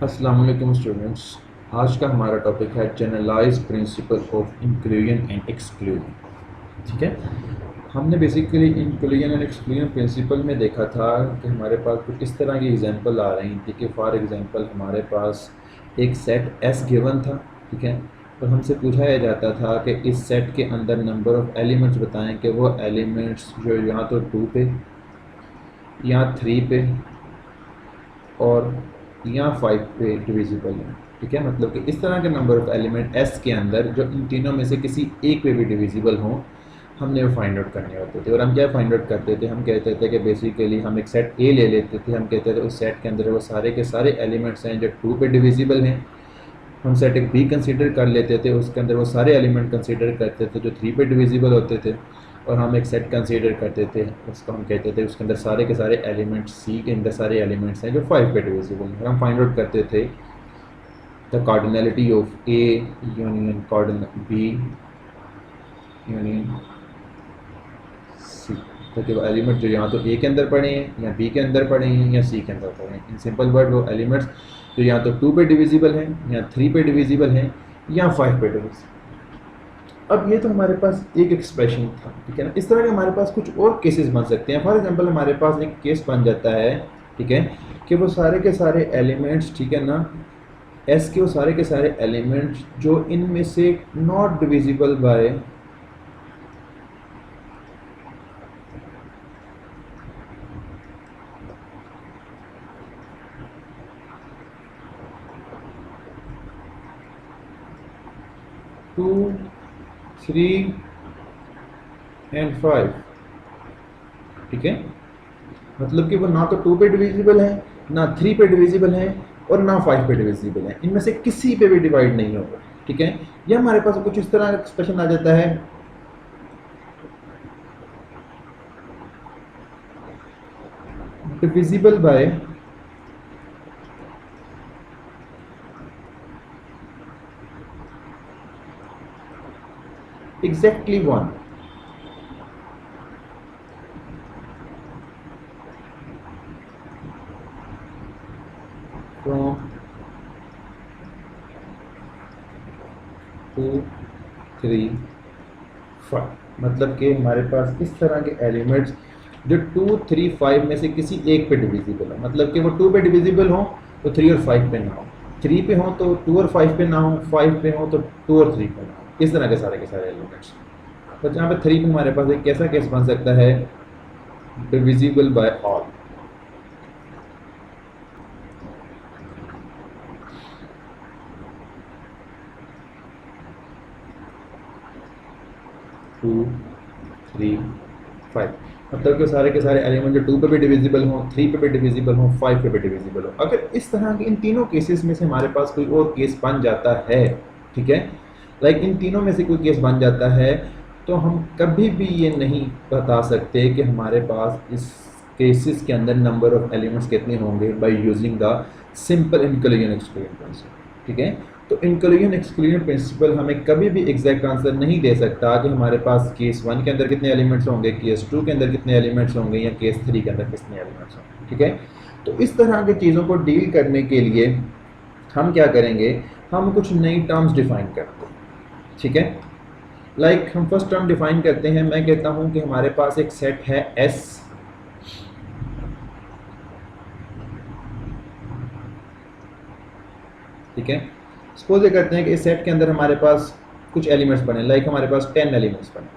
अस्सलाम वालेकुम स्टूडेंट्स। आज का हमारा टॉपिक है generalise principle of inclusion and exclusion. ठीक है, हमने basically inclusion and exclusion principle में देखा था कि हमारे पास कुछ इस तरह की एग्जांपल आ रही थी कि फॉर एग्जांपल हमारे पास एक सेट एस गिवन था। ठीक है, और हमसे पूछा जाता था कि इस सेट के अंदर नंबर ऑफ एलिमेंट्स बताएं कि वो एलिमेंट्स जो यहाँ तो 2 पे या 3 पे और या 5 पे डिविजिबल है। ठीक है, मतलब कि इस तरह के नंबर ऑफ एलिमेंट एस के अंदर जो इन तीनों में से किसी एक पे भी डिविजिबल हों, हमने वो फाइंड आउट करने होते थे। और हम क्या फाइंड आउट करते थे, हम कहते थे कि बेसिकली हम एक सेट ए ले लेते थे। हम कहते थे उस सेट के अंदर वो सारे के सारे एलिमेंट्स हैं जो 2 पे डिविजिबल हैं। हम सेट एक बी कंसीडर कर लेते थे, उसके अंदर वो सारे एलिमेंट कंसीडर करते थे जो 3 पे डिविजिबल होते थे। और हम एक सेट कंसीडर करते थे, उसको हम कहते थे उसके अंदर सारे के सारे एलिमेंट्स, सी के अंदर सारे एलिमेंट्स हैं जो 5 पे डिविजिबल हैं। हम फाइंड आउट करते थे the cardinality of A union cardinal B union C, ताकि वो एलिमेंट जो यहाँ तो ए के अंदर पड़े हैं या बी के अंदर पड़े हैं या सी के अंदर पड़े हैं, इन सिंपल वर्ड वो एलिमेंट्स जो यहाँ तो 2 पे डिविजिबल हैं या 3 पे डिविजिबल हैं या 5 पे डिविजिबल। अब ये तो हमारे पास एक एक्सप्रेशन था। ठीक है ना, इस तरह के हमारे पास कुछ और केसेस बन सकते हैं। फॉर एग्जांपल हमारे पास एक केस बन जाता है, ठीक है, कि वो सारे के सारे एलिमेंट्स, ठीक है ना, एस के वो सारे के सारे एलिमेंट्स जो इनमें से नॉट डिविजिबल बाय 2, 3 एंड 5। ठीक है, मतलब कि वो ना तो 2 पे डिविजिबल है, ना 3 पे डिविजिबल है और ना 5 पे डिविजिबल है। इनमें से किसी पे भी डिवाइड नहीं होगा। ठीक है, ये हमारे पास कुछ इस तरह एक्सप्रेशन आ जाता है, डिविजिबल बाय एग्जैक्टली 1। फ्रॉम 2, 3, 5। मतलब कि हमारे पास इस तरह के एलिमेंट्स जो 2, 3, 5 में से किसी एक पे डिविजिबल हो, मतलब कि वो 2 पे डिविजिबल हो तो 3 और 5 पे ना हो, 3 पे हो तो 2 और 5 पे ना हो, 5 पे हो तो 2 और 3 पे ना हो, इस तरह के सारे एलिमेंट्स। तो जहाँ पे 3 पे हमारे पास एक कैसा केस बन सकता है, डिविजिबल बाय ऑल। 2, 3, 5, मतलब कि सारे के सारे एलिमेंट जो 2 पे भी डिविजिबल हो, 3 पे भी डिविजिबल हो, 5 पे भी डिविजिबल हो। अगर इस तरह के इन तीनों केसेस में से हमारे पास कोई और केस बन जाता है, ठीक है, लाइक इन तीनों में से कोई केस बन जाता है, तो हम कभी भी ये नहीं बता सकते कि हमारे पास इस केसेस के अंदर नंबर ऑफ एलिमेंट्स कितने होंगे by using the simple inclusion exclusion principle. ठीक है, तो इंक्लूजन एक्सक्लूजन प्रिंसिपल हमें कभी भी एग्जैक्ट आंसर नहीं दे सकता कि हमारे पास केस 1 के अंदर कितने एलिमेंट्स होंगे, केस 2 के अंदर कितने एलिमेंट्स होंगे या केस 3 के अंदर कितने एलिमेंट्स होंगे। ठीक है, तो इस तरह की चीज़ों को डील करने के लिए हम क्या करेंगे, हम कुछ नई टर्म्स डिफाइन करते हैं। ठीक है, लाइक हम फर्स्ट टर्म डिफाइन करते हैं, मैं कहता हूँ कि हमारे पास एक सेट है एस, ठीक है, सपोज ये करते हैं कि इस सेट के अंदर हमारे पास कुछ एलिमेंट्स बने, लाइक हमारे पास 10 एलिमेंट्स बने,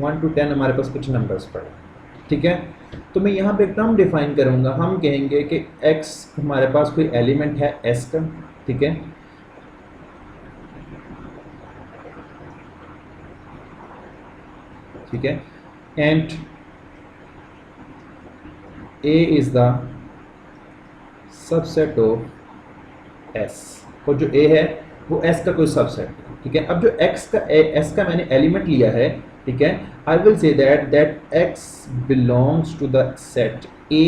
1 to 10 हमारे पास कुछ नंबर्स पड़े। ठीक है, तो मैं यहाँ पे एक टर्म डिफाइन करूँगा, हम कहेंगे कि x हमारे पास कोई एलिमेंट है s का। ठीक है, ठीक है, and a is the subset of s, और जो a है वो s का कोई सबसेट है। ठीक है, अब जो s का मैंने एलिमेंट लिया है, ठीक है, I will say that x belongs to the set a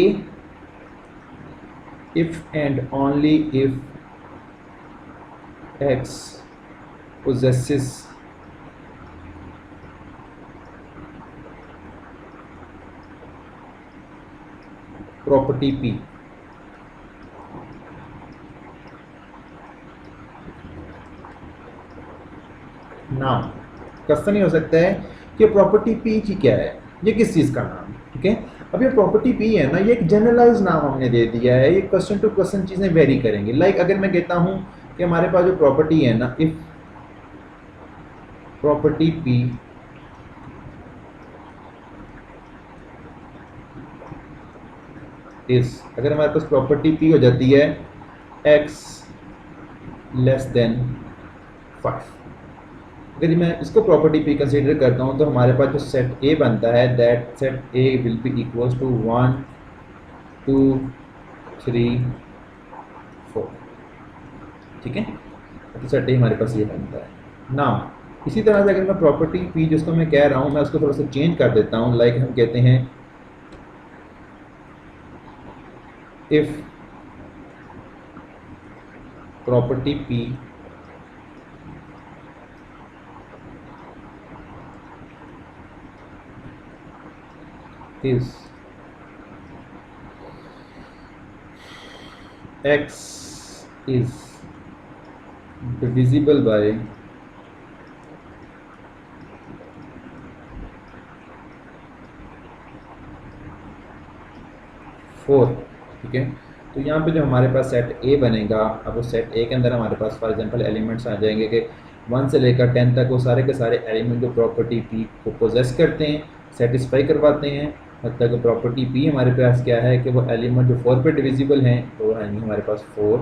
if and only if x possesses property p। नाम क्वेश्चन ही हो सकता है कि प्रॉपर्टी पी की क्या है, ये किस चीज़ का नाम है, ठीक है। अब ये प्रॉपर्टी पी है ना, ये एक जनरलाइज नाम हमने दे दिया है, ये क्वेश्चन टू क्वेश्चन चीज़ें वेरी करेंगी। लाइक अगर मैं कहता हूँ कि हमारे पास जो प्रॉपर्टी है ना, इफ प्रॉपर्टी पी इज, अगर हमारे पास प्रॉपर्टी पी हो जाती है x लेस देन 5, अगर मैं इसको प्रॉपर्टी पी कंसीडर करता हूँ तो हमारे पास जो सेट ए बनता है, that set A will be equals to 1 2 3 4, ठीक है। तो सेट ए हमारे पास ये बनता है नाम। इसी तरह से अगर मैं प्रॉपर्टी पी जिसको मैं कह रहा हूँ, मैं उसको थोड़ा सा चेंज कर देता हूँ। लाइक हम कहते हैं if property P is x is divisible by 4, ठीक है। तो यहाँ पे जो हमारे पास सेट ए बनेगा, अब उस सेट ए के अंदर हमारे पास फॉर एग्जांपल एलिमेंट्स आ जाएंगे कि 1 से लेकर 10 तक वो सारे के सारे एलिमेंट जो प्रॉपर्टी पी को पोजेस करते हैं, सेटिस्फाई करवाते हैं। मतलब कि प्रॉपर्टी पी हमारे पास क्या है कि वो एलिमेंट जो 4 पे डिविजिबल हैं वो है हमारे पास 4,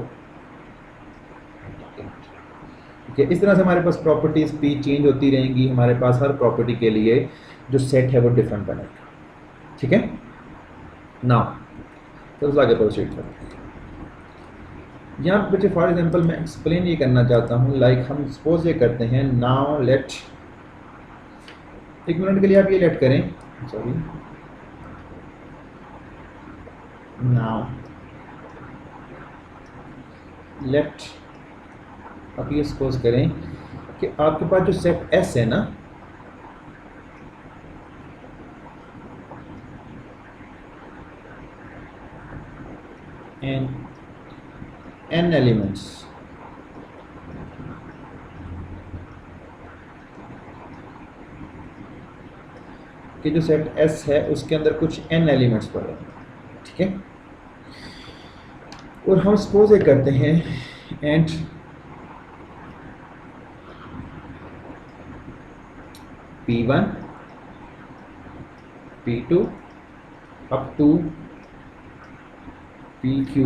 ठीक है। इस तरह से हमारे पास प्रॉपर्टीज पी चेंज होती रहेंगी, हमारे पास हर प्रॉपर्टी के लिए जो सेट है वो डिफरेंट बनेगा, ठीक है। नाउ तो आगे प्रोसीड करें। यहाँ बच्चे फॉर एग्जांपल मैं एक्सप्लेन ये करना चाहता हूँ। लाइक हम सपोज ये करते हैं, नाउ लेट, एक मिनट के लिए आप ये लेट करें, सॉरी, नाउ लेट, आप ये सपोज करें कि आपके पास जो सेट एस है ना, एंड n एलिमेंट्स, कि जो सेट S है उसके अंदर कुछ n एलिमेंट्स पड़े, ठीक है। और हम सपोज ये करते हैं and P1 P2 up to PQ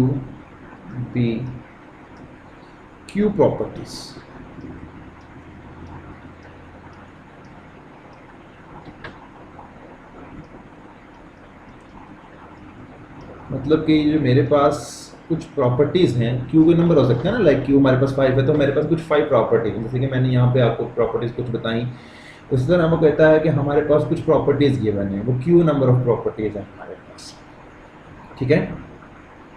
P Q properties. मतलब कि जो मेरे पास कुछ प्रॉपर्टीज़ हैं, क्यू के नंबर हो सकते हैं ना, लाइक क्यू हमारे पास 5 है तो मेरे पास कुछ 5 प्रॉपर्टीज, जैसे कि मैंने यहाँ पे आपको प्रॉपर्टीज़ कुछ बताई। उसी तरह हमको कहता है कि हमारे पास कुछ प्रॉपर्टीज़ गिवन है, वो क्यू नंबर ऑफ प्रॉपर्टीज़ हैं हमारे पास, ठीक है।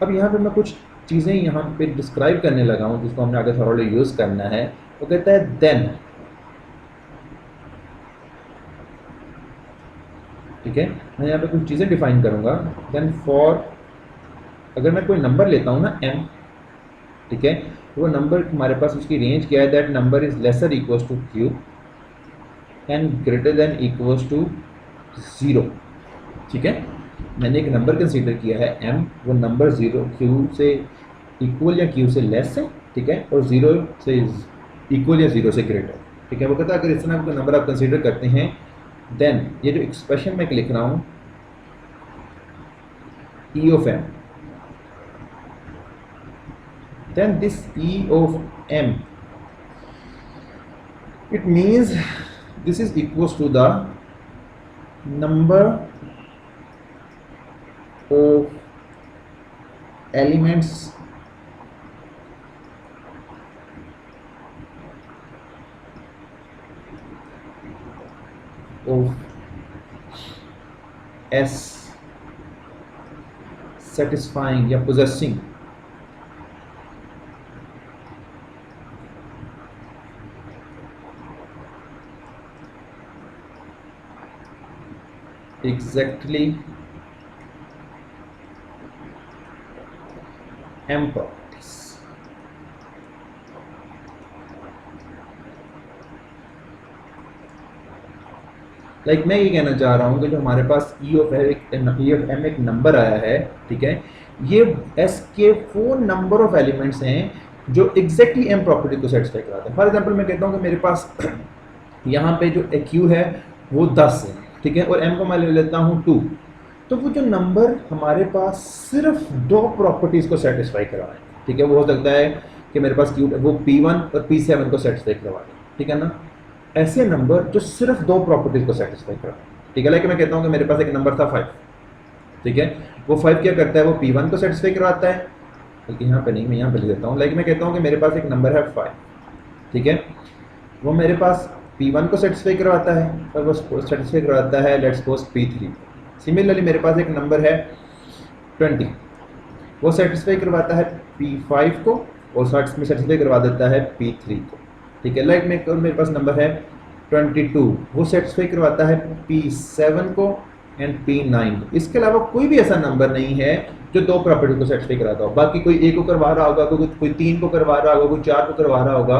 अब यहाँ पे मैं कुछ चीज़ें यहाँ पे डिस्क्राइब करने लगा हूँ जिसको हमने आगे थोड़ा यूज़ करना है। वो कहता है देन, ठीक है। मैं यहाँ पे कुछ चीज़ें डिफाइन करूँगा। देन फॉर, अगर मैं कोई नंबर लेता हूँ ना m, ठीक है, तो वो नंबर हमारे पास उसकी रेंज क्या है, that number is lesser equals to q and greater than equals to 0, ठीक है। मैंने एक नंबर कंसीडर किया है m, वो नंबर 0 q से इक्वल या q से लेस है, ठीक है, और 0 से इक्वल या 0 से ग्रेटर, ठीक है। वो कहता है अगर इस तरह का नंबर आप कंसीडर करते हैं, देन ये जो एक्सप्रेशन मैं लिख रहा हूँ e of m, then this e of m, it means this is equals to the number of elements of S satisfying या possessing exactly m properties। Like मैं ये कहना चाह रहा हूँ कि जो हमारे पास ई ऑफ एम एक नंबर आया है, ठीक है, ये एस के 4 नंबर ऑफ एलिमेंट्स हैं जो एग्जैक्टली एम प्रॉपर्टी को सेटिस्फाई कराते हैं। फॉर एग्जांपल मैं कहता हूँ कि मेरे पास यहाँ पे जो क्यू है वो 10 है, ठीक है, और एम को मैं ले लेता हूँ 2, तो वो जो नंबर हमारे पास सिर्फ 2 प्रॉपर्टीज़ को सेटिस्फाई कराए, ठीक है, वो हो सकता है कि मेरे पास क्यू वो P1 और P7 को सेटिस्फाई करवाए, ठीक है ना। ऐसे नंबर जो सिर्फ 2 प्रॉपर्टीज़ को सेटिस्फाई कराए, ठीक है, लाइक मैं कहता हूँ कि मेरे पास एक नंबर था 5, ठीक है, वो 5 क्या करता है, वो P1 को सेटिस्फाई करवाता है, बल्कि यहाँ पे नहीं, मैं यहाँ पे लिख देता हूँ, लाइक मैं कहता हूँ कि मेरे पास एक नंबर है 5, ठीक है, वो मेरे पास P1 को सेटिस्फाई करवाता है और वो सेटिस्फाई करवाता है लेट्स सपोज P3। सिमिलरली मेरे पास एक नंबर है 20, वो सेटिस्फाई करवाता है P5 को और साथ में सेटिस्फाई करवा देता है P3 को, ठीक है, लाइक मेरे पास नंबर है 22, वो सेटिस्फाई करवाता है P7 को एंड P9। इसके अलावा कोई भी ऐसा नंबर नहीं है जो 2 प्रॉपर्टी को सेटिस्फाई कराता हो। बाकी कोई 1 को करवा रहा होगा, कोई 3 को करवा रहा होगा, कोई 4 को करवा रहा होगा।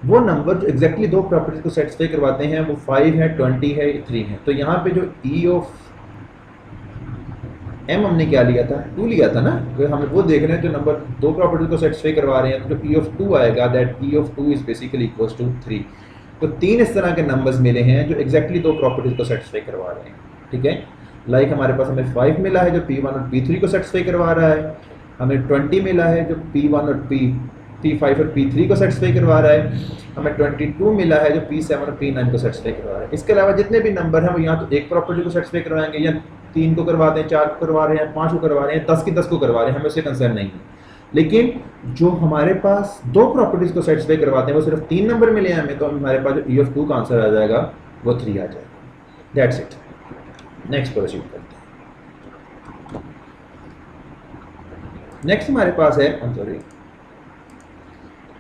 वो नंबर जो एग्जैक्टली 2 प्रॉपर्टी को सेटिस्फाई करवाते हैं वो 5 है, 20 है, 3 है। तो यहाँ पे जो ई ऑफ एम हमने क्या लिया था, 2 लिया था ना, तो हम वो देख रहे हैं जो नंबर 2 प्रॉपर्टी को सेटिस्फाई करवा रहे हैं, तो जो ई ऑफ 2 आएगा that E of 2 is basically equals to 3। तो 3 इस तरह के नंबर्स मिले हैं जो एग्जैक्टली 2 प्रॉपर्टीज को सेटिस्फाई करवा रहे हैं, ठीक है, लाइक हमारे पास हमें 5 मिला है जो P1 और P3 को सेटिस्फाई करवा रहा है, हमें 20 मिला है जो P1 और P5 और P3 को सेटिस्फाई करवा रहा है, हमें 22 मिला है जो P7 और P9 को सेटिस्फाई करवा रहा है। इसके अलावा जितने भी नंबर हैं वो यहाँ तो एक प्रॉपर्टी को सेटिस्फाई करवाएंगे, या 3 को करवाते हैं, 4 को करवा रहे हैं, 5 को करवा रहे हैं, 10 की 10 को करवा रहे हैं, हमें उससे कंसर्न नहीं है। लेकिन जो हमारे पास 2 प्रॉपर्टीज को सेटिस्फाई करवाते हैं वो सिर्फ 3 नंबर मिले हैं हमें, तो हमारे पास जो ई ऑफ 2 का आंसर आ जाएगा वो 3 आ जाएगा। That's it. नेक्स्ट प्रोसीड करते हैं। नेक्स्ट हमारे पास है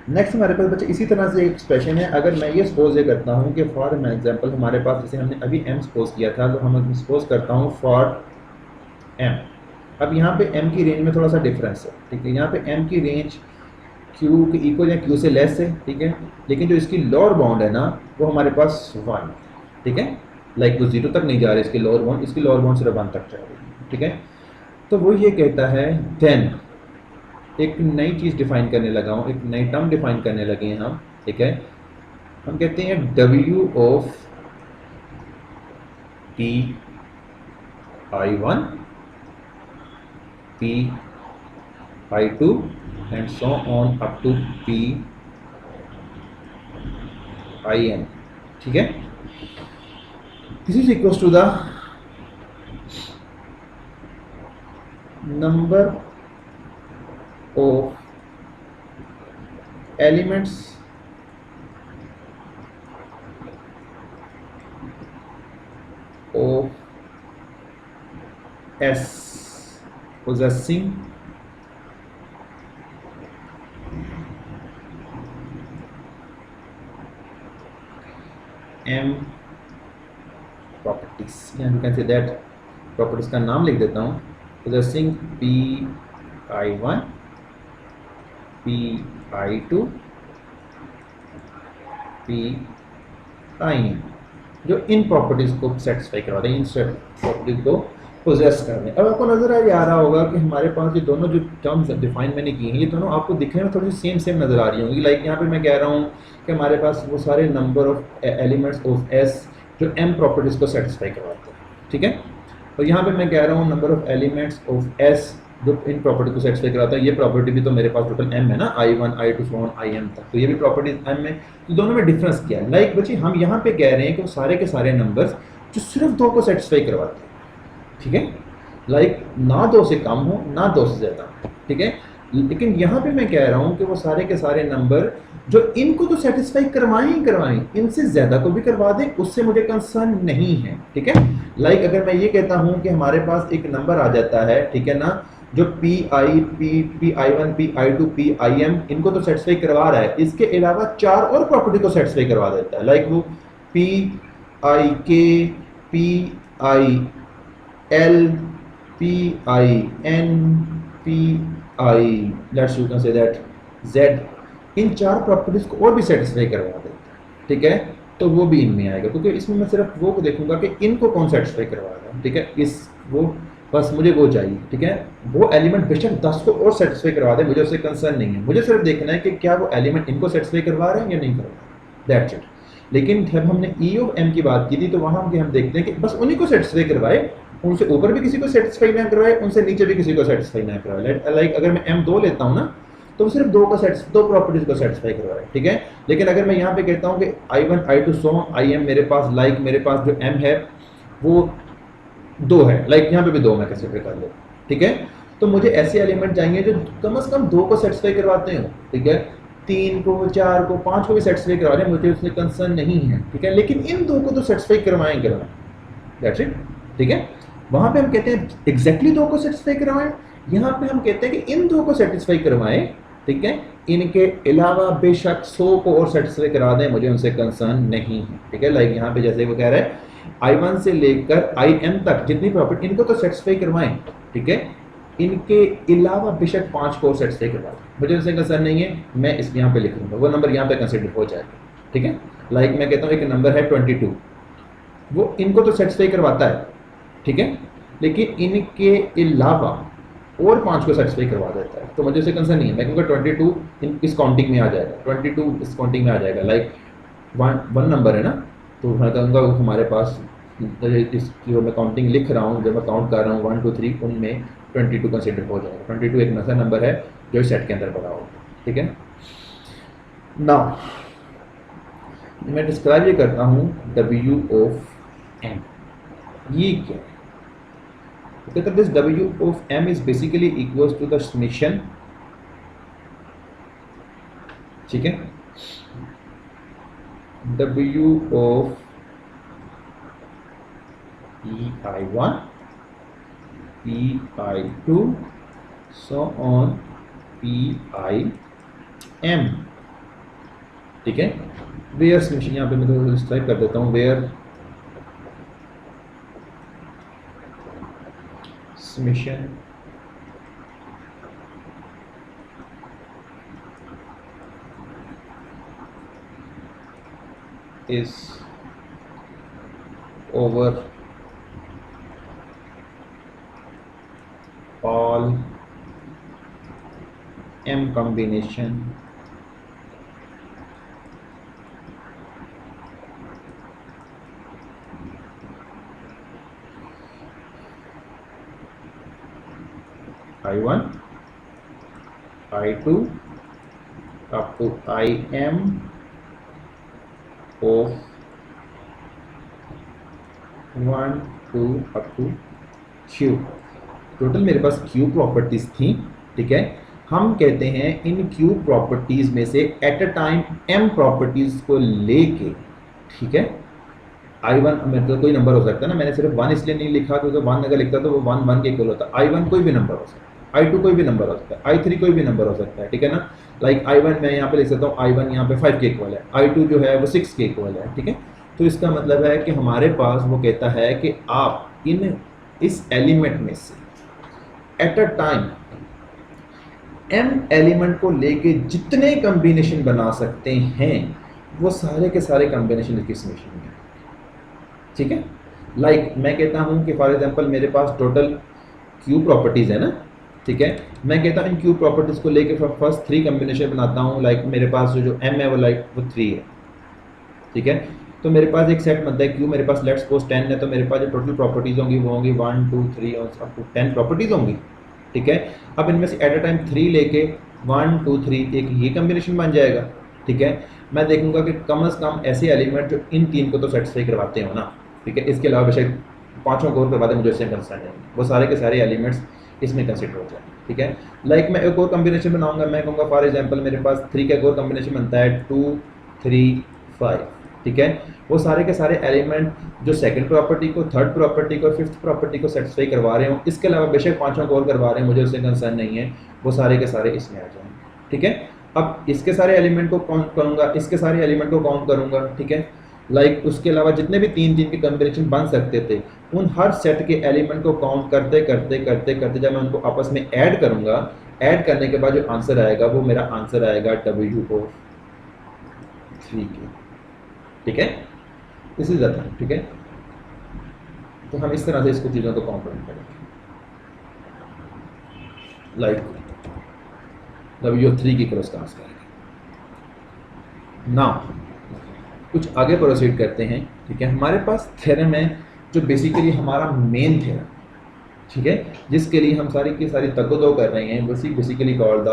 नेक्स्ट हमारे पास बच्चे इसी तरह से एक एक्सप्रेशन है। अगर मैं ये सपोज ये करता हूँ कि फॉर एग्जांपल हमारे पास जैसे हमने अभी m सपोज किया था, तो हम सपोज करता हूँ फॉर m। अब यहाँ पे m की रेंज में थोड़ा सा डिफरेंस है, ठीक है, यहाँ पे m की रेंज q के इक्वल या q से लेस है, ठीक है, लेकिन जो इसकी लोअर बाउंड है ना वो हमारे पास 1, ठीक है, लाइक वो 0 तक नहीं जा रही इसकी लोअर बाउंड, इसकी लोअर बाउंड सिर्फ 1 तक जा रही है, ठीक है। तो वो ये कहता है देन एक नई चीज़ डिफाइन करने लगा हूँ, एक नई टर्म डिफाइन करने लगे हैं हम, ठीक है, हम कहते हैं W of P(i1), P(i2) and so on up to P(in), ठीक है। This is equals to the number of elements of S possessing M properties, and you can say that properties का नाम लिख देता हूँ, possessing P(i1), P(i2), P(in), जो इन properties को satisfy करवाते हैं, इन प्रॉपर्टीज़ को पोजेस करते हैं। अब आपको नज़र आ रहा होगा कि हमारे पास ये दोनों जो टर्म्स डिफाइन मैंने की हैं ये दोनों आपको दिखने में थोड़ी सी सेम नज़र आ रही होंगी। लाइक यहाँ पे मैं कह रहा हूँ कि हमारे पास वो सारे number of elements of S जो एम प्रॉपर्टीज़ को सेटिस्फाई करवाते हैं, ठीक है, और यहाँ पे मैं कह रहा हूँ number of elements of S जो इन प्रॉपर्टी को सेटिस्फाई कराता है। ये प्रॉपर्टी भी तो मेरे पास टोटल m है ना, I1, I2 so on IM तक, तो ये भी प्रॉपर्टी m में, तो दोनों में डिफरेंस क्या है। लाइक बच्चे हम यहाँ पे कह रहे हैं कि वो सारे के सारे नंबर्स जो सिर्फ 2 को सेटिस्फाई करवाते हैं, ठीक है, लाइक ना 2 से कम हो ना 2 से ज़्यादा, ठीक है, लेकिन यहाँ पे मैं कह रहा हूँ कि वो सारे के सारे नंबर जो इनको तो सेटिस्फाई करवाएं ही करवाएं, इनसे ज़्यादा को भी करवा दें, उससे मुझे कंसर्न नहीं है, ठीक है। लाइक अगर मैं ये कहता हूँ कि हमारे पास एक नंबर आ जाता है, ठीक है ना, जो P(i1), P(i2), P(im) इनको तो सेटिस्फाई करवा रहा है, इसके अलावा 4 और प्रॉपर्टी को सेटिस्फाई करवा देता है, लाइक वो P(ik), P(il), P(in), P(i), let's you can say that Z, in 4 properties को और भी सेटिस्फाई करवा देता है, ठीक है। तो वो भी इनमें आएगा, क्योंकि इसमें मैं सिर्फ वो देखूंगा कि इनको कौन सेटिस्फाई करवा रहा है, ठीक है, इस वो बस मुझे वो चाहिए, ठीक है। वो एलिमेंट बेशक 10 को और सेटिस्फाई करवा दे, मुझे उससे कंसर्न नहीं है, मुझे सिर्फ देखना है कि क्या वो एलिमेंट इनको सेटिस्फाई करवा रहे हैं या नहीं करवा रहे, दैट्स इट। लेकिन जब हमने ई ऑफ एम की बात की थी तो वहाँ हम देखते हैं कि बस उन्हीं को सेटिस्फाई करवाए, उनसे ऊपर भी किसी को सेटिस्फाई ना करवाए, उनसे नीचे भी किसी को सेटिस्फाई ना करवाए। लाइक अगर मैं M2 लेता हूँ ना, तो सिर्फ दो प्रॉपर्टीज को सेटिस्फाई करवाए, ठीक है। लेकिन अगर मैं यहाँ पे कहता हूँ कि I1 I2 सो IM मेरे पास, लाइक मेरे पास जो M है वो 2 है, लाइक यहाँ पे भी 2 मैं कंसिडर कर ले, ठीक है। तो मुझे ऐसे एलिमेंट चाहिए जो कम से कम 2 को सेटिस्फाई करवाते हो, ठीक है, 3 को, 4 को, 5 को भी सेटिस्फाई करवा रहे हैं, मुझे उसमें कंसर्न नहीं है, ठीक है। लेकिन इन 2 को तो सेटिस्फाई करवाएं, दैट्स इट, ठीक है। वहाँ पे हम कहते हैं एग्जैक्टली 2 को सेटिस्फाई करवाएं, यहाँ पे हम कहते हैं कि इन 2 को सेटिस्फाई करवाएं, ठीक है। इनके अलावा बेशक 100 को और सेटिस्फाई करा दें, मुझे उनसे कंसर्न नहीं है, ठीक है। लाइक यहाँ पे जैसे वो कह रहा है I1 से लेकर IM तक जितनी प्रॉपर्टी, इनको तो सेटिस्फाई करवाएं, ठीक है। इनके अलावा बेशक 5 को सेटिस्फाई करवा दें, मुझे उनसे कंसर्न नहीं है, मैं इस यहाँ पे लिख लूँगा, वो नंबर यहाँ पे कंसिडर हो जाएगा, ठीक है। लाइक मैं कहता हूँ एक नंबर है 22, वो इनको तो सेटिस्फाई करवाता है, ठीक है, लेकिन इनके अलावा और 5 को सेटिस्फाई करवा देता है, तो मुझे उससे कंसर्न नहीं है, मैं कहूँगा 22 इस काउंटिंग में आ जाएगा, 22 इस काउंटिंग में आ जाएगा। लाइक वन नंबर है ना, तो मैं कहूँगा हमारे पास इस जो मैं काउंटिंग लिख रहा हूँ, जब मैं काउंट कर रहा हूँ 1 2 3, उनमें 22 कंसिडर हो जाएगा। 22 एक ऐसा नंबर है जो इस सेट के अंदर पड़ा होगा, ठीक है। नाउ मैं डिस्क्राइब ये करता हूँ W ऑफ M, ये क्या है, because this W of M is basically equals to the summation, ठीक है, W of PI1 PI2 so on PIM, ठीक है। वेयर समेशन यहाँ पे मैं तो डिस्क्राइब कर देता हूँ, where summation is over all M combination I1 I2 up to IM of 1 2 up to Q। Total मेरे पास Q प्रॉपर्टीज थी, ठीक है। हम कहते हैं इन Q प्रॉपर्टीज में से eight a time M properties को लेके, ठीक है, I1 मतलब कोई नंबर हो सकता है ना, मैंने सिर्फ 1 इसलिए नहीं लिखा क्योंकि 1 अगर लिखता तो वो 1 1 के इक्वल होता। I1 कोई भी नंबर हो सकता है, I2 कोई भी नंबर हो सकता है, I3 कोई भी नंबर हो सकता है, ठीक है ना। लाइक I1 मैं यहाँ पे लिख सकता हूँ, I1 यहाँ पे 5 के इक्वल है, I2 जो है वो 6 के इक्वल है, ठीक है। तो इसका मतलब है कि हमारे पास वो कहता है कि आप इस एलिमेंट में से eight a time M element को लेके जितने कॉम्बिनेशन बना सकते हैं वो सारे के सारे कॉम्बिनेशन इसकी समेशन में, ठीक है। लाइक मैं कहता हूँ कि फॉर एग्जांपल मेरे पास टोटल Q प्रॉपर्टीज़ है ना, ठीक है। मैं कहता हूँ इन Q प्रॉपर्टीज़ को लेके फर्स्ट 3 कॉम्बिनेशन बनाता हूँ। लाइक मेरे पास जो M है वो वो 3 है, ठीक है। तो मेरे पास एक सेट बनता है Q, मेरे पास लेट्स सपोज 10 है, तो मेरे पास जो टोटल प्रॉपर्टीज़ होंगी वो होंगी 1 2 3 और अप टू 10 प्रॉपर्टीज़ होंगी, ठीक है। अब इनमें से एट अ टाइम 3 लेके 1 2 3 एक ये कॉम्बिनेशन बन जाएगा, ठीक है। मैं देखूंगा कि कम से कम ऐसे एलिमेंट जो इन 3 को तो सेटिस्फाई करवाते हो ना, ठीक है। इसके अलावा बेशक 5 को और करवाते मुझे इससे कंसर्न नहीं, वो सारे के सारे एलिमेंट्स इसमें कंसिडर हो जाए, ठीक है। लाइक मैं एक और कॉम्बिनेशन बनाऊंगा, मैं कहूँगा फॉर एग्जांपल मेरे पास 3 का एक और कॉम्बिनेशन बनता है 2 3 5, ठीक है। वो सारे के सारे एलिमेंट जो सेकंड प्रॉपर्टी को, थर्ड प्रॉपर्टी को, फिफ्थ प्रॉपर्टी को सेटिस्फाई करवा रहे हो, इसके अलावा बेशक 5 को और करवा रहे हैं, मुझे उससे कंसर्न नहीं है, वो सारे के सारे इसमें आ जाएंगे, ठीक है। अब इसके सारे एलिमेंट को काउंट करूंगा, इसके सारे एलिमेंट को काउंट करूंगा, ठीक है। लाइक उसके अलावा जितने भी 3 के कॉम्बिनेशन बन सकते थे उन हर सेट के एलिमेंट को काउंट करते करते करते करते जब मैं उनको आपस में ऐड करूंगा, ऐड करने के बाद जो आंसर आएगा वो मेरा आंसर आएगा W of 3 के, ठीक है। दिस इज द थिंग, ठीक है। तो हम इस तरह से इसको चीज़ों को कॉम्प्लीमेंट करेंगे, लाइक W3 की क्रॉस कास्ट करेंगे। नाउ कुछ आगे प्रोसीड करते हैं, ठीक है। हमारे पास थ्योरम है जो बेसिकली हमारा मेन थ्योरम, ठीक है, जिसके लिए हम सारी की सारी तकदो कर रहे हैं, basically called the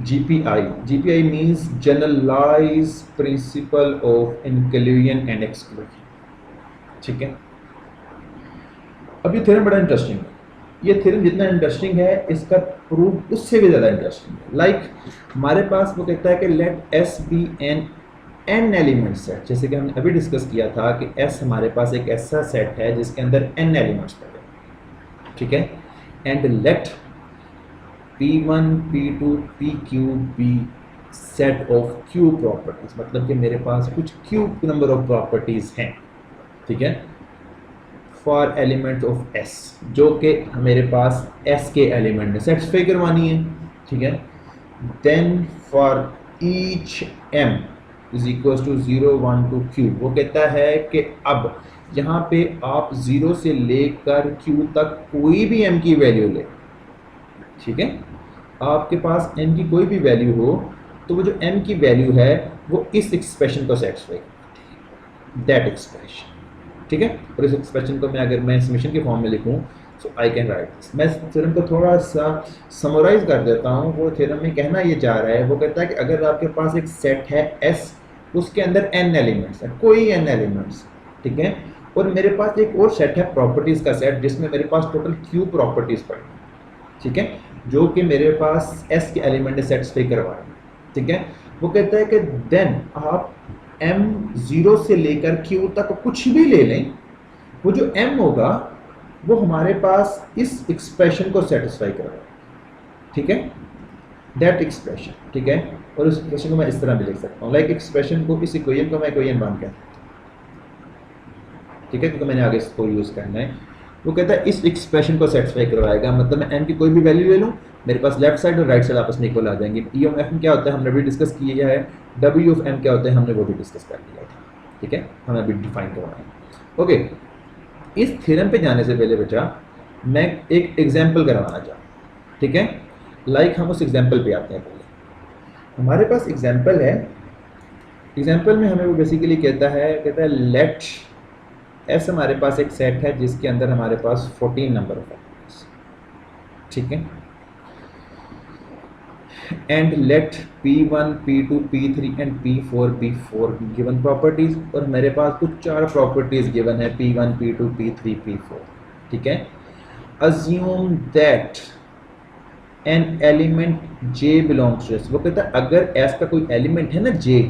GPI। GPI means generalise principle of inclusion and exclusion, ठीक है। अब ये थ्योरम बड़ा इंटरेस्टिंग है। ये थ्योरम जितना इंटरेस्टिंग है, इसका प्रूफ उससे भी ज़्यादा इंटरेस्टिंग है। लाइक हमारे पास वो कहता है कि let S be n element set, जैसे कि हमने अभी डिस्कस किया था कि S हमारे पास एक ऐसा सेट है जिसके अंदर n एलिमेंट्स पड़े, ठीक है। And let P1 P2 PQ be set of Q properties, मतलब कि मेरे पास कुछ Q नंबर ऑफ प्रॉपर्टीज हैं, ठीक है, फॉर एलिमेंट ऑफ S, जो कि मेरे पास S के एलिमेंट ने सेटिस्फाई करवानी है, ठीक है। Then for each M is equal to 0 1 2 Q, वो कहता है कि अब यहाँ पे आप 0 से लेकर Q तक कोई भी M की वैल्यू ले, ठीक है। आपके पास M की कोई भी वैल्यू हो तो वो जो M की वैल्यू है वो इस एक्सप्रेशन को सेटिस्फाई करती है, दैट एक्सप्रेशन, ठीक है। और इस एक्सप्रेशन को मैं अगर मैं समेशन के फॉर्म में लिखूं सो आई कैन राइट दिस। मैं थ्योरम को थोड़ा सा समराइज कर देता हूं। वो थ्योरम में कहना ये चाह रहा है, वो कहता है कि अगर आपके पास एक सेट है S, उसके अंदर n एलिमेंट्स है, कोई n एलिमेंट्स, ठीक है, और मेरे पास एक और सेट है प्रॉपर्टीज का सेट जिसमें मेरे पास टोटल Q प्रॉपर्टीज पड़ी, ठीक है, जो कि मेरे पास S के एलिमेंट ने सेटिस्फाई करवाए, ठीक है। वो कहता है कि देन आप M 0 से लेकर Q तक कुछ भी ले लें, वो जो M होगा वो हमारे पास इस एक्सप्रेशन को सेटिस्फाई करवाए, ठीक है, दैट एक्सप्रेशन, ठीक है। और उस एक्सप्रेशन को मैं इस तरह भी लिख सकता हूँ, लाइक एक्सप्रेशन को, इस इक्वेशन को मैं इक्वेशन 1 कहता हूँ, ठीक है, क्योंकि मैंने आगे इसको यूज़ करना है। वो कहता है इस एक्सप्रेशन को सेटिस्फाई करवाएगा, मतलब मैं M की कोई भी वैल्यू ले लूँ, मेरे पास लेफ्ट साइड और राइट साइड आपस में इक्वल आ जाएंगे। E ऑफ M क्या होता है हमने अभी डिस्कस किया है, W ऑफ M क्या होता है हमने वो भी डिस्कस कर लिया था, ठीक है, हमें अभी डिफाइन करवाना है। ओके, इस थ्योरम पे जाने से पहले बेटा मैं एक एग्जाम्पल करवाना चाहूँ, ठीक है। लाइक हम उस एग्जाम्पल पे आते हैं। पहले हमारे पास एग्जाम्पल है, एग्जाम्पल में हमें वो बेसिकली कहता है लेट S हमारे पास एक सेट है जिसके अंदर हमारे पास 14 नंबर ऑफ एलिमेंट्स, ठीक है, and let P1 P2 P3 and P4 be 4 given properties, और मेरे पास कुछ 4 प्रॉपर्टीज गिवन है P1 P2 P3 P4, ठीक है। Assume that an element J belongs to S, वो कहता है अगर S का कोई एलिमेंट है ना J,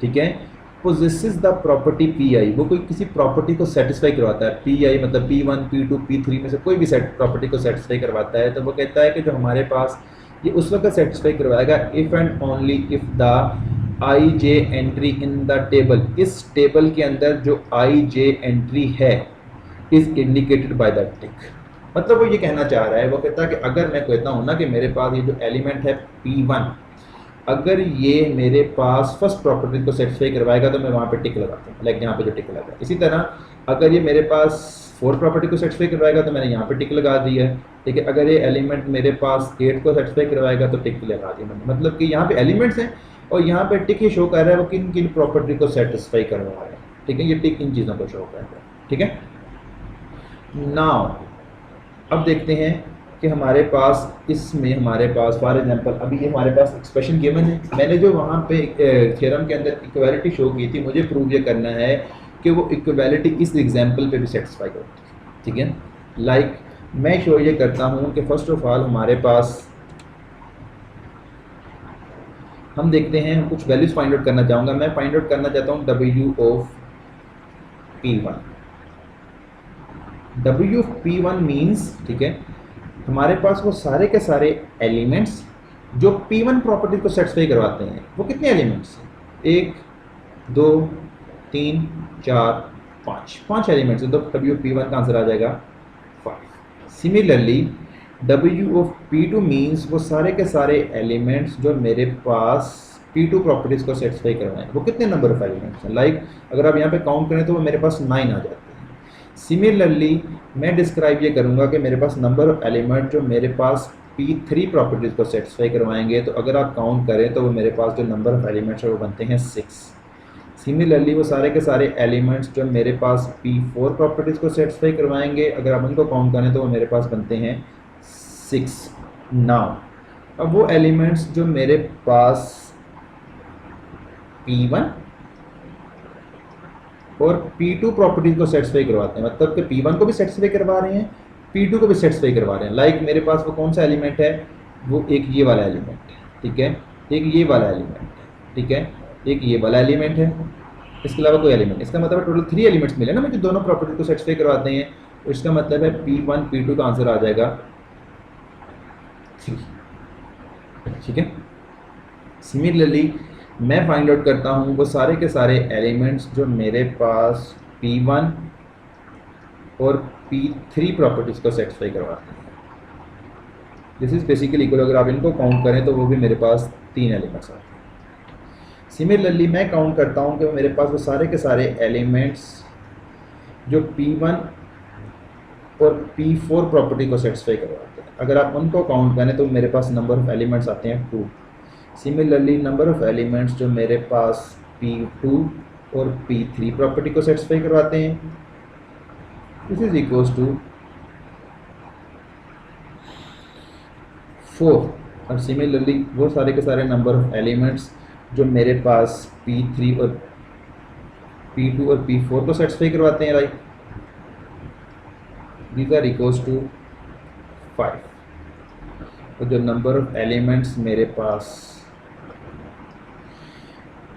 ठीक है, possesses द प्रॉपर्टी Pi, वो कोई किसी प्रॉपर्टी को सेटिस्फाई करवाता है, Pi मतलब P1 P2 P3 में से कोई भी सेट प्रॉपर्टी को सेटिस्फाई करवाता है, तो वो कहता है कि जो हमारे पास ये उस वक्त सेटिस्फाई करवाएगा if and only if the IJ entry in the table, इस टेबल के अंदर जो IJ एंट्री है इज इंडिकेटेड बाय द टिक। मतलब वो ये कहना चाह रहा है, वो कहता है कि अगर मैं कहता हूँ ना कि मेरे पास ये जो एलिमेंट है P1, अगर ये मेरे पास फर्स्ट प्रॉपर्टी को सेटिस्फाई करवाएगा तो मैं वहाँ पे टिक लगाता हूँ, लाइक यहाँ पे जो टिक लगा। इसी तरह अगर ये मेरे पास 4 प्रॉपर्टी को सेटिस्फाई करवाएगा तो मैंने यहाँ पे टिक लगा दी है, ठीक है। अगर ये एलिमेंट मेरे पास 8 को सेटिस्फाई करवाएगा तो टिक लगा दी मैंने, मतलब कि यहाँ पे एलिमेंट्स हैं और यहाँ पे टिक ही शो कर रहा है वो किन किन प्रॉपर्टी को सेटिस्फाई करवा रहा है, ठीक है, ये टिक इन चीज़ों को शो कर रहा है, ठीक है। नाउ अब देखते हैं कि हमारे पास इसमें हमारे पास फॉर एग्जांपल अभी ये हमारे पास एक्सप्रेशन गिवन है, मैंने जो वहाँ पे थ्योरम के अंदर इक्वालिटी शो की थी, मुझे प्रूव ये करना है कि वो इक्वालिटी इस एग्जांपल पे भी सेटिस्फाई करती है, ठीक है। लाइक मैं शो ये करता हूँ कि फर्स्ट ऑफ ऑल हमारे पास हम देखते हैं, हम कुछ वैल्यूज फाइंड आउट करना चाहूँगा। मैं फाइंड आउट करना चाहता हूँ W of P1। W of P1 means, ठीक है, हमारे पास वो सारे के सारे एलिमेंट्स जो P1 प्रॉपर्टी को सेटिस्फाई करवाते हैं, वो कितने एलिमेंट्स हैं, 1 2 3 4 5 एलिमेंट्स हैं, तो W ऑफ P1 का आंसर आ जाएगा 5। Similarly W of P2 means वो सारे के सारे एलिमेंट्स जो मेरे पास P2 प्रॉपर्टीज़ को सेटिस्फाई करवाएं। वो कितने नंबर ऑफ एलिमेंट्स हैं, लाइक अगर आप यहाँ पे काउंट करें तो वो मेरे पास 9 आ जाते हैं। सिमिलरली मैं डिस्क्राइब ये करूँगा कि मेरे पास नंबर ऑफ एलिमेंट जो मेरे पास P3 प्रॉपर्टीज़ को सेटिस्फाई करवाएंगे, तो अगर आप काउंट करें तो वो मेरे पास जो नंबर ऑफ एलिमेंट्स है वो बनते हैं 6। सिमिलरली वो सारे के सारे एलिमेंट्स जो मेरे पास P4 प्रॉपर्टीज़ को सेटिस्फाई करवाएंगे, अगर आप उनको काउंट करें तो वो मेरे पास बनते हैं 6। नाउ अब वो एलिमेंट्स जो मेरे पास P1 और P2 प्रॉपर्टीज़ को सेटिस्फाई करवाते हैं, मतलब कि P1 को भी सेटिस्फाई करवा रहे हैं, P2 को भी सेटिस्फाई करवा रहे हैं। लाइक मेरे पास वो कौन सा एलिमेंट है, वो एक ये वाला एलिमेंट है, ठीक है, एक ये वाला एलिमेंट है, ठीक है, एक ये वाला एलिमेंट है, इसके अलावा कोई एलिमेंट। इसका मतलब टोटल 3 एलिमेंट्स मिले ना मुझे, दोनों प्रॉपर्टी को सेटिस्फाई करवाते हैं, तो इसका मतलब है P1 P2 का आंसर आ जाएगा 3, ठीक है। सिमिलरली मैं फाइंड आउट करता हूँ वो सारे के सारे एलिमेंट्स जो मेरे पास P1 और P3 प्रॉपर्टीज़ को सेटिस्फाई करवाते हैं। दिस इज़ बेसिकली इक्वल, अगर आप इनको काउंट करें तो वो भी मेरे पास 3 एलिमेंट्स आते हैं। सिमिलरली मैं काउंट करता हूँ कि मेरे पास वो सारे के सारे एलिमेंट्स जो P1 और P4 प्रॉपर्टी को सेटिस्फाई करवाते हैं, अगर आप उनको काउंट करें तो मेरे पास नंबर ऑफ एलिमेंट्स आते हैं 2। सिमिलरली नंबर ऑफ एलिमेंट्स जो मेरे पास P2 और P3 प्रॉपर्टी को सेटिस्फाई करवाते हैं, दिस इज इक्वल्स टू 4। और सिमिलरली वो सारे के सारे नंबर ऑफ एलिमेंट्स जो मेरे पास P2 और P4 को सेटिस्फाई करवाते हैं, right, these are equals to 5। तो जो नंबर ऑफ एलिमेंट्स मेरे पास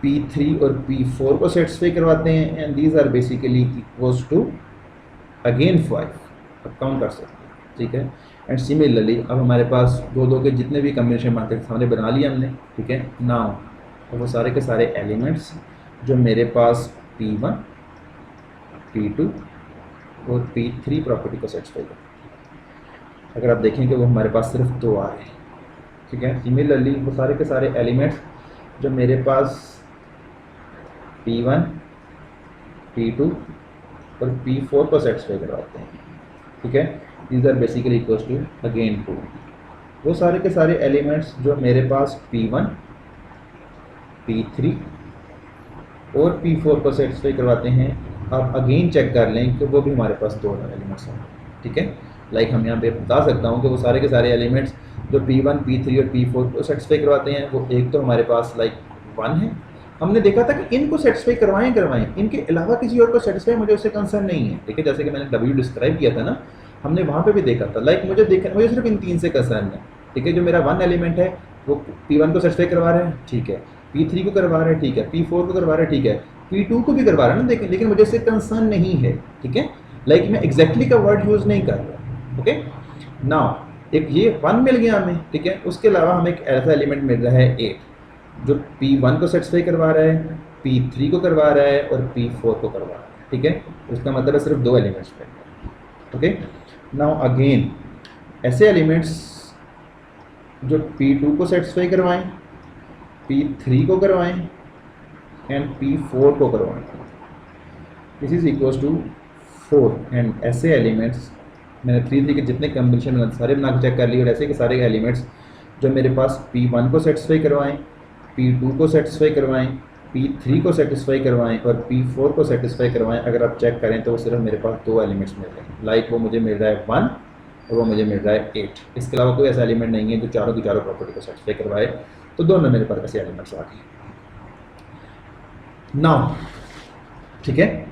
P3 और P4 को सेटिस्फाई करवाते हैं, and these are basically equals to again 5। अब काउंट कर सकते हैं, ठीक है। एंड सिमिलरली अब हमारे पास दो के जितने भी कम्बिनेशन मार्केट सामने बना लिया हमने, ठीक है। नाउ तो वो सारे के सारे एलिमेंट्स जो मेरे पास P1 P2 और P3 प्रॉपर्टी को सेटिस्फाई करते हैं, अगर आप देखें कि वो हमारे पास सिर्फ 2 आ रहे हैं, ठीक है। सिमिलरली वो सारे के सारे एलिमेंट्स जो मेरे पास P1 P2 और P4 को सेटिस्फाई करवाते हैं, ठीक है। These are basically equals to again 2। वो सारे के सारे एलिमेंट्स जो मेरे पास P1 P3 और P4 को सेटिस्फाई करवाते हैं, आप अगेन चेक कर लें कि वो भी हमारे पास 2 एलिमेंट्स हैं, ठीक है। लाइक हम यहाँ पे बता सकता हूँ कि वो सारे के सारे एलिमेंट्स जो P1 P3 और P4 को सेटिस्फाई करवाते हैं, वो एक तो हमारे पास लाइक 1 है। हमने देखा था कि इनको सेटिस्फाई करवाएं, इनके अलावा किसी और को सेटिस्फाई मुझे उससे कंसर्न नहीं है, ठीक है। जैसे कि मैंने W डिस्क्राइब किया था ना, हमने वहाँ पे भी देखा था, लाइक मुझे सिर्फ इन 3 से कंसर्न है, ठीक है। जो मेरा 1 एलिमेंट है वो P1 को सेटिस्फाई करवा रहा है, ठीक है, P3 को करवा रहा है, ठीक है, P4 को करवा रहा है, ठीक है, P2 को भी करवा रहा है ना, देखें, लेकिन मुझे इससे कंसर्न नहीं है, ठीक है। लाइक मैं एग्जैक्टली का वर्ड यूज़ नहीं कर रहा, ओके। नाउ एक ये 1 मिल गया हमें, ठीक है। उसके अलावा हमें एक ऐसा एलिमेंट मिल रहा है 8 जो P1 को सेटिस्फाई करवा रहा है, P3 को करवा रहा है और P4 को करवा रहा है, ठीक है। उसका मतलब है सिर्फ 2 एलिमेंट्स पे, ओके। नाउ अगेन ऐसे एलिमेंट्स जो P2 को सेटिस्फाई करवाएं, P3 को करवाएं एंड P4 को करवाएं, this is equals to 4। And ऐसे एलिमेंट्स मैंने 3 के जितने कम्बिनेशन सारे बना के चेक कर लिए, और ऐसे के सारे एलिमेंट्स जो मेरे पास P1 को सेटिस्फाई करवाएं, P2 को सेटिस्फाई करवाएं, P3 को सेटिस्फाई करवाएं और P4 को सेटिस्फाई करवाएं, अगर आप चेक करें तो वो सिर्फ मेरे पास 2 एलिमेंट्स मिल रहे हैं, लाइक वो मुझे मिल रहा है 1 और वो मुझे मिल रहा है 8। इसके अलावा कोई ऐसा एलिमेंट नहीं है जो चारों की चारों प्रॉपर्टी को सेटिस्फाई करवाए, तो दोनों मेरे पास ऐसे एलिमेंट्स आ गए। नाउ ठीक है,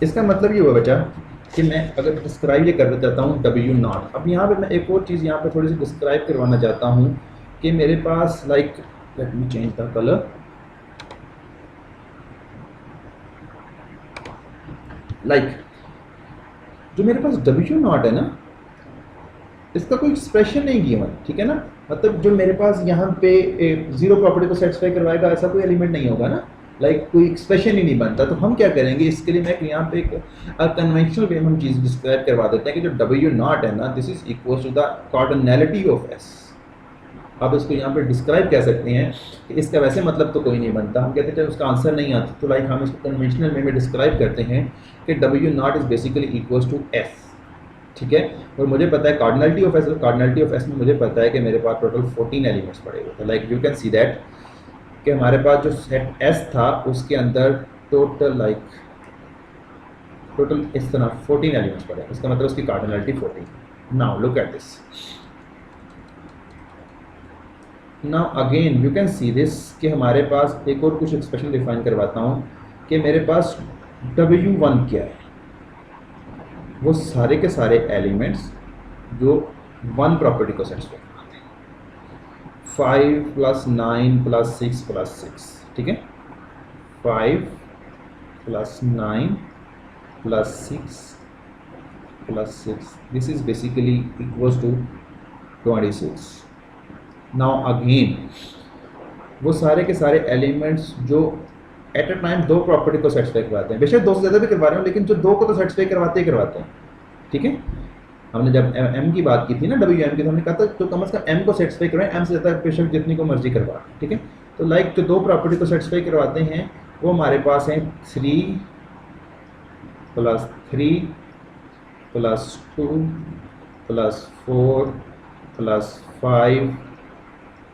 इसका मतलब ये हुआ बच्चा कि मैं अगर डिस्क्राइब ये करना चाहता हूँ W0। अब यहाँ पे मैं एक और चीज़ यहाँ पे थोड़ी सी डिस्क्राइब करवाना चाहता हूँ कि मेरे पास like let me change the colour, like जो मेरे पास W0 है ना, इसका कोई एक्सप्रेशन नहीं गिवन, ठीक है ना। मतलब जो मेरे पास यहाँ पे 0 प्रॉपर्टी को सेटिस्फाई करवाएगा ऐसा कोई एलिमेंट नहीं होगा ना, लाइक कोई एक्सप्रेशन ही नहीं बनता। तो हम क्या करेंगे, इसके लिए मैं यहाँ पे एक कन्वेंशनल वे में हम चीज़ डिस्क्राइब करवा देते हैं कि जो W0 है ना, this is equal to the cardinality of S, आप इसको यहाँ पे डिस्क्राइब कह सकते हैं कि इसका वैसे मतलब तो कोई नहीं बनता, हम कहते हैं उसका आंसर नहीं आता, तो लाइक हम इसको कन्वेंशनल वे में डिस्क्राइब करते हैं कि W nought is basically equals to S, ठीक है। और मुझे पता है कार्डिनलिटी ऑफ S में मुझे पता है कि मेरे पास टोटल 14 एलिमेंट्स पड़े हुए थे। Like you can see that कि हमारे पास जो सेट S था उसके अंदर टोटल इस तरह 14 एलिमेंट्स पड़े, इसका मतलब उसकी cardinality 14। Now look at this, now again you can see this कि हमारे पास एक और कुछ एक्सप्रेशन डिफाइन करवाता हूँ कि मेरे पास W1 क्या है, वो सारे के सारे एलिमेंट्स जो 1 प्रॉपर्टी को सेटिस्फाई करवाते हैं, 5 + 9 + 6 + 6, ठीक है, 5 + 9 + 6 + 6, this is basically equals to 26। Now again वो सारे के सारे एलिमेंट्स जो एट अ टाइम 2 प्रॉपर्टी को सेटिस्फाई करवाते हैं, बेशक 2 से ज़्यादा भी करवा रहे हो, लेकिन जो 2 को तो सेटिस्फाई करवाते हैं, ठीक है। हमने जब M की बात की थी ना, WM की, तो हमने कहा था तो कम से कम M को सेटिस्फाई करवाएं, M से ज़्यादा बेशक जितनी को मर्जी करवा, ठीक है। तो लाइक जो 2 प्रॉपर्टी को सेटिस्फाई करवाते हैं वो हमारे पास हैं 3 + 3 + 2 + 4 + 5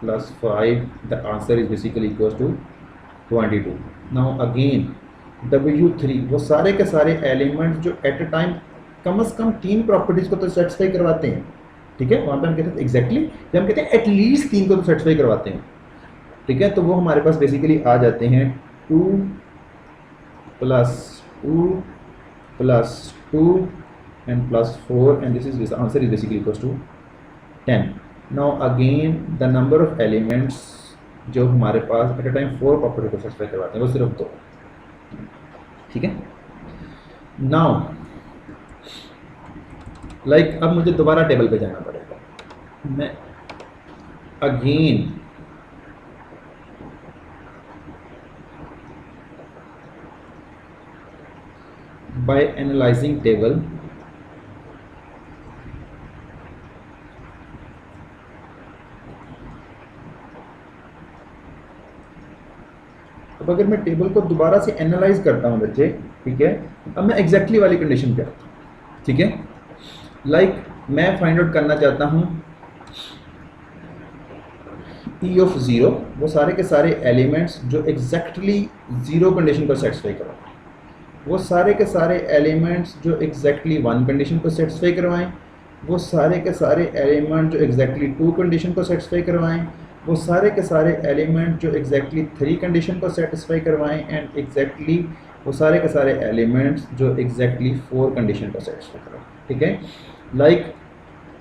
+ 5, the answer is basically equals to 22। now again W3 वो सारे के सारे एलिमेंट्स जो एट अ टाइम कम से कम 3 प्रॉपर्टीज को तो सेटिस्फाई करवाते हैं, ठीक है। वहाँ पे हम कहते हैं एग्जैक्टली, जब हम कहते हैं एटलीस्ट 3 को तो सेटिस्फाई करवाते हैं, ठीक है। तो वो हमारे पास बेसिकली आ जाते हैं 2 + 2 + 2 and +4, and this answer is basically equals to 10। now again the number of elements जो हमारे पास एट अ टाइम 4 प्रॉपर्टी को सेटिस्फाई करवाते हैं वो सिर्फ 2, ठीक है। नाउ लाइक अब मुझे दोबारा टेबल पे जाना पड़ेगा, मैं अगेन बाय एनालाइजिंग टेबल अब अगर मैं टेबल को दोबारा से एनालाइज करता हूँ बच्चे, ठीक है, अब मैं एग्जैक्टली वाली कंडीशन पे आता हूँ, ठीक है। लाइक मैं फाइंड आउट करना चाहता हूँ E ऑफ 0, वो सारे के सारे एलिमेंट्स जो एग्जैक्टली 0 कंडीशन को सेटिस्फाई करवाएं, वो सारे के सारे एलिमेंट्स जो एग्जैक्टली 1 कंडीशन को सेटिस्फाई करवाएं, वो सारे के सारे एलिमेंट जो एग्जैक्टली 2 कंडीशन को सेटिस्फाई करवाएं, वो सारे के सारे एलिमेंट जो एग्जैक्टली 3 कंडीशन को सेटिस्फाई करवाएं, एंड एग्जैक्टली वो सारे के सारे एलिमेंट्स जो एग्जैक्टली 4 कंडीशन को सेटिस्फाई करवाएं, ठीक है। लाइक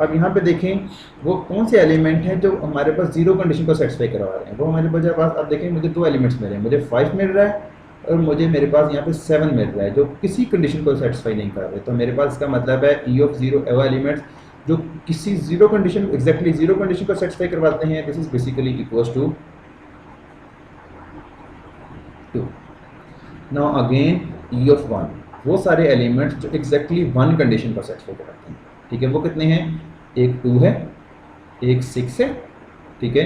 अब यहाँ पे देखें वो कौन से एलिमेंट हैं जो हमारे पास 0 कंडीशन को सेटिस्फाई करवा रहे हैं। वो हमारे पास अब देखें मुझे 2 एलिमेंट्स मिल रहे हैं, मुझे 5 मिल रहा है और मुझे मेरे पास यहाँ पे 7 मिल रहा है जो किसी कंडीशन को सेटिस्फाई नहीं कर रहे। तो मेरे पास इसका मतलब है E ऑफ 0 वो एलिमेंट्स जो किसी 0 कंडीशन एग्जैक्टली 0 कंडीशन को सेटिस्फाई करवाते हैं, this is basically equals to 2। Now again E of 1 वो सारे एलिमेंट्स जो एग्जैक्टली 1 कंडीशन को सेटिस्फाई करवाते हैं, ठीक है। वो कितने हैं, एक 2 है, एक 6 है, ठीक है,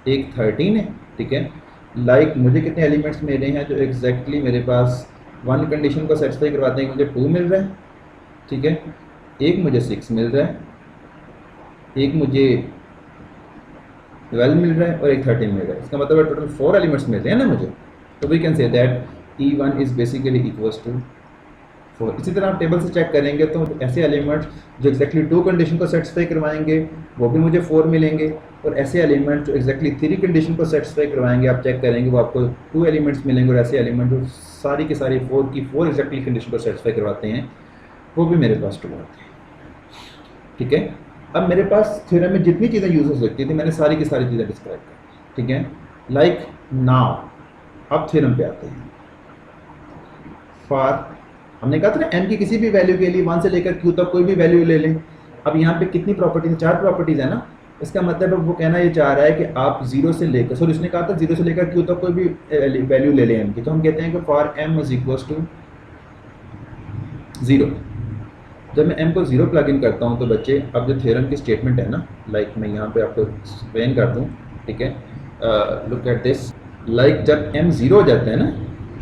एक 13 है, ठीक है। लाइक मुझे कितने एलिमेंट्स मिले हैं जो एग्जैक्टली मेरे पास 1 कंडीशन को सेटिस्फाई करवाते हैं, मुझे 2 मिल रहा है, ठीक है, एक मुझे 6 मिल रहा है, एक मुझे 12 मिल रहा है और एक 13 मिल रहा है। इसका मतलब है टोटल 4 एलिमेंट्स मिलते हैं ना मुझे। तो we can say that E1 is basically equals to 4। इसी तरह आप टेबल से चेक करेंगे तो ऐसे एलिमेंट्स जो एग्जैक्टली 2 कंडीशन को सेटिस्फाई करवाएंगे वो भी मुझे 4 मिलेंगे, और ऐसे एलिमेंट जो एग्जैक्टली 3 कंडीशन को सेटिस्फाई करवाएंगे आप चेक करेंगे वो आपको 2 एलिमेंट्स मिलेंगे, और ऐसे एलिमेंट जो सारी की सारी 4 की 4 एग्जैक्टली कंडीशन को सेटिस्फाई करवाते हैं वो भी मेरे पास 2 आते हैं, ठीक है। अब मेरे पास थ्योरम में जितनी चीज़ें यूज हो सकती थी मैंने सारी की सारी चीज़ें डिस्क्राइब कर, ठीक है। लाइक नाउ अब थ्योरम पे आते हैं। फॉर हमने कहा था ना m की किसी भी वैल्यू के लिए 1 से लेकर q तक कोई भी वैल्यू ले लें। अब यहाँ पे कितनी प्रॉपर्टीज, 4 प्रॉपर्टीज है ना। इसका मतलब है वो कहना ये चाह रहा है कि आप 0 से लेकर, सॉरी उसने कहा था 0 से लेकर q तक कोई भी वैल्यू ले लें m की। तो हम कहते हैं कि for m is equals to 0, जब मैं m को 0 प्लग इन करता हूँ तो बच्चे अब जो थ्योरम की स्टेटमेंट है ना, लाइक मैं यहाँ पे आपको एक्सप्लेन कर दूँ, ठीक है, लुक एट दिस, लाइक जब m 0 हो जाता है ना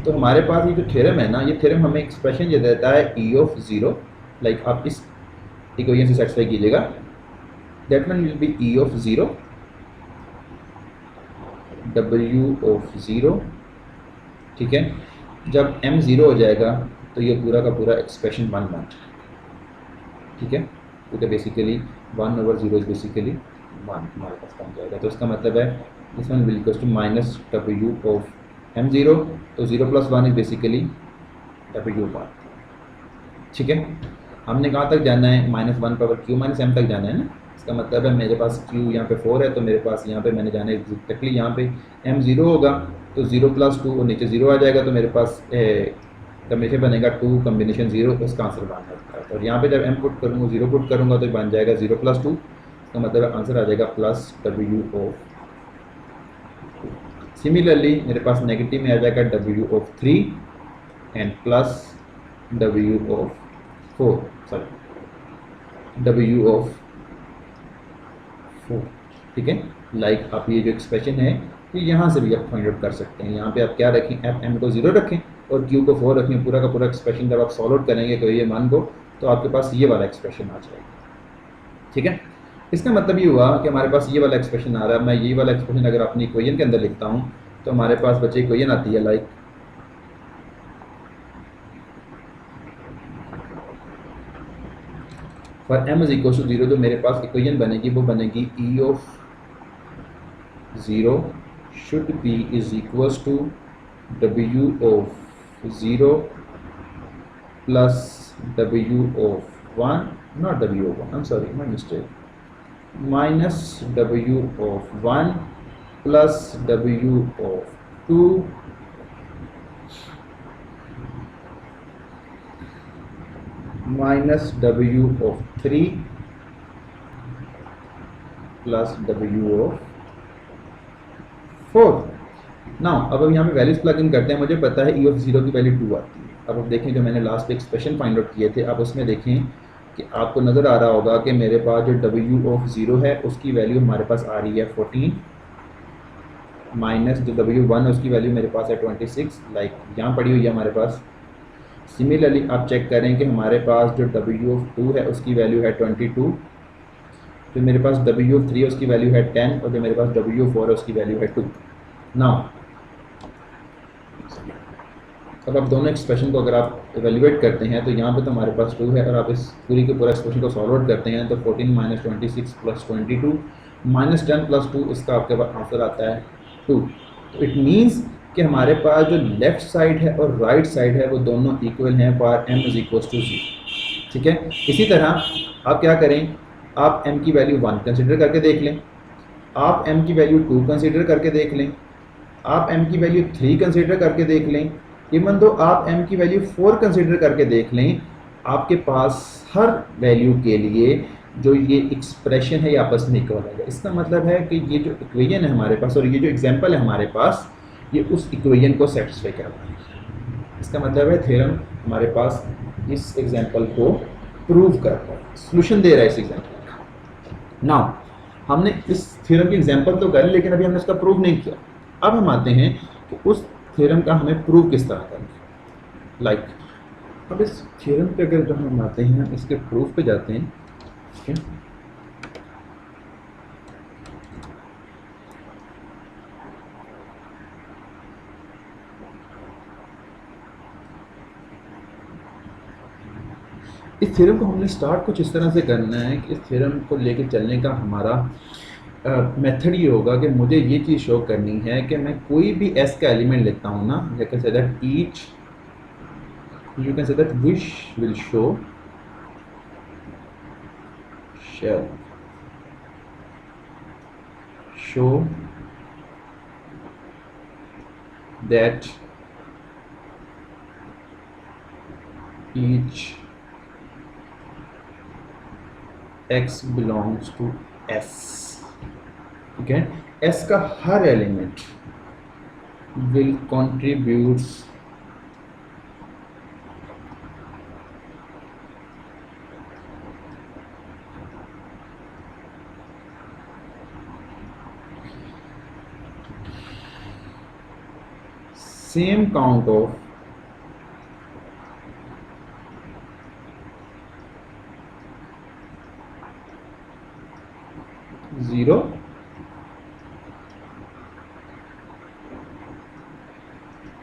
तो हमारे पास ये जो थ्योरम है ना, ये थ्योरम हमें एक्सप्रेशन ये देता है e ऑफ 0, लाइक आप इस इक्वेशन से सेटिस्फाई कीजिएगा, that one will B e of 0 w of 0, ठीक है। जब m 0 हो जाएगा तो ये पूरा का पूरा एक्सप्रेशन 1 बन जाएगा, ठीक है, क्योंकि बेसिकली 1 ओवर 0 इज बेसिकली 1 हमारे पास बन जाएगा। तो इसका मतलब है this one will equals to minus w of m 0, तो 0 प्लस 1 इज बेसिकली w1, ठीक है। हमने कहाँ तक जाना है, -1 पावर q माइनस m तक जाना है ना। इसका मतलब है मेरे पास q यहाँ पे 4 है, तो मेरे पास यहाँ पे मैंने जाना है एक्जैक्टली यहाँ पे m 0 होगा तो 0 प्लस 2 और नीचे 0 आ जाएगा, तो मेरे पास कम्बिनेशन बनेगा 2 कम्बिनेशन 0, उसका आंसर बन जाता है। और यहाँ पे जब m पुट करूँगा 0 पुट करूँगा तो बन जाएगा 0 प्लस 2, इसका मतलब आंसर आ जाएगा प्लस w ऑफ। सिमिलरली मेरे पास नेगेटिव में आ जाएगा w of 3 and plus w of 4, sorry w of 4, ठीक है। लाइक आप ये जो एक्सप्रेशन है ये यहाँ से भी आप फाइंड आउट कर सकते हैं। यहाँ पे आप क्या रखें, m को 0 रखें और q को 4 रखें, पूरा का पूरा एक्सप्रेशन जब आप सॉल्व आउट करेंगे तो ये मान को, तो आपके पास ये वाला एक्सप्रेशन आ जाएगा, ठीक है। इसका मतलब ये हुआ कि हमारे पास ये वाला एक्सप्रेशन आ रहा है। मैं ये वाला एक्सप्रेशन अगर अपनी इक्वेशन के अंदर लिखता हूँ तो हमारे पास बच्चे इक्वेशन आती है like for m is equal to 0, जो मेरे पास इक्वेशन बनेगी वो बनेगी e of 0 should be is equals to w of 0 plus w of 1, not w of 1, I am sorry my mistake, minus w of 1 plus w of 2 minus w of 3 plus w of 4। Now अब यहाँ पे values plug in करते हैं। मुझे पता है e of 0 की value 2 आती है। अब आप देखें जो मैंने लास्ट पे एक्सप्रेशन फाइंड आउट किए थे, आप उसमें देखें कि आपको नज़र आ रहा होगा कि मेरे पास जो w ऑफ 0 है उसकी वैल्यू हमारे पास आ रही है 14, माइनस जो w1 है उसकी वैल्यू मेरे पास है 26, लाइक यहाँ पड़ी हुई है हमारे पास। सिमिलरली आप चेक करें कि हमारे पास जो w ऑफ 2 है उसकी वैल्यू है 22, जो मेरे पास w ऑफ 3 है उसकी वैल्यू है 10 और जो मेरे पास w ऑफ 4 है उसकी वैल्यू है 2। नाउ अब आप दोनों एक्सप्रेशन को अगर आप एवेल्युएट करते हैं तो यहाँ पे तो हमारे पास 2 है और आप इस पूरी के पूरा एक्सप्रेशन को सॉल्व आउट करते हैं तो 14 माइनस 26 प्लस 22 माइनस 10 प्लस 2, इसका आपके पास आंसर आता है 2। तो इट मीन्स कि हमारे पास जो लेफ़्ट साइड है और राइट साइड है वो दोनों इक्वल हैं for m is equal to 0, ठीक है। इसी तरह आप क्या करें, आप m की वैल्यू 1 कंसिडर करके देख लें, आप m की वैल्यू 2 कंसिडर करके देख लें, आप m की वैल्यू 3 कंसिडर करके देख लें, इवन दो आप m की वैल्यू 4 कंसिडर करके देख लें, आपके पास हर वैल्यू के लिए जो ये एक्सप्रेशन है ये आपस में इक्वल है। इसका मतलब है कि ये जो इक्वेशन है हमारे पास और ये जो एग्जांपल है हमारे पास ये उस इक्वेशन को सेटिस्फाई कर रहा है। इसका मतलब है थ्योरम हमारे पास इस एग्जांपल को प्रूव कर रहा है, सॉल्यूशन दे रहा है इस एग्जांपल का। नाउ हमने इस थ्योरम की एग्जांपल तो कर, लेकिन अभी हमने इसका प्रूव नहीं किया। अब हम आते हैं कि उस थ्योरम का हमें प्रूव किस तरह करना, लाइक अब इस थ्योरम पे अगर जब हम आते हैं इसके प्रूफ पे जाते हैं, ठीक है। इस थ्योरम को हमने स्टार्ट कुछ इस तरह से करना है कि इस थ्योरम को लेके चलने का हमारा मेथड ये होगा कि मुझे ये चीज़ शो करनी है कि मैं कोई भी एस का एलिमेंट लेता हूँ ना, you can say that each, you can say that which will show shall show that each x belongs to S, ठीक है। S का हर element will contributes same count of zero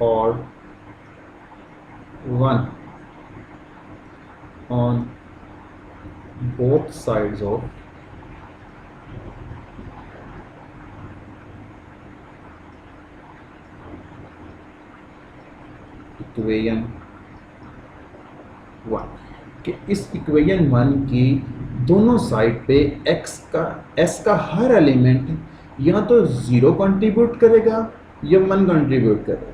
or one on both sides of equation one कि इस equation one की दोनों side पे s का हर element या तो ज़ीरो कंट्रीब्यूट करेगा या वन कंट्रीब्यूट करेगा,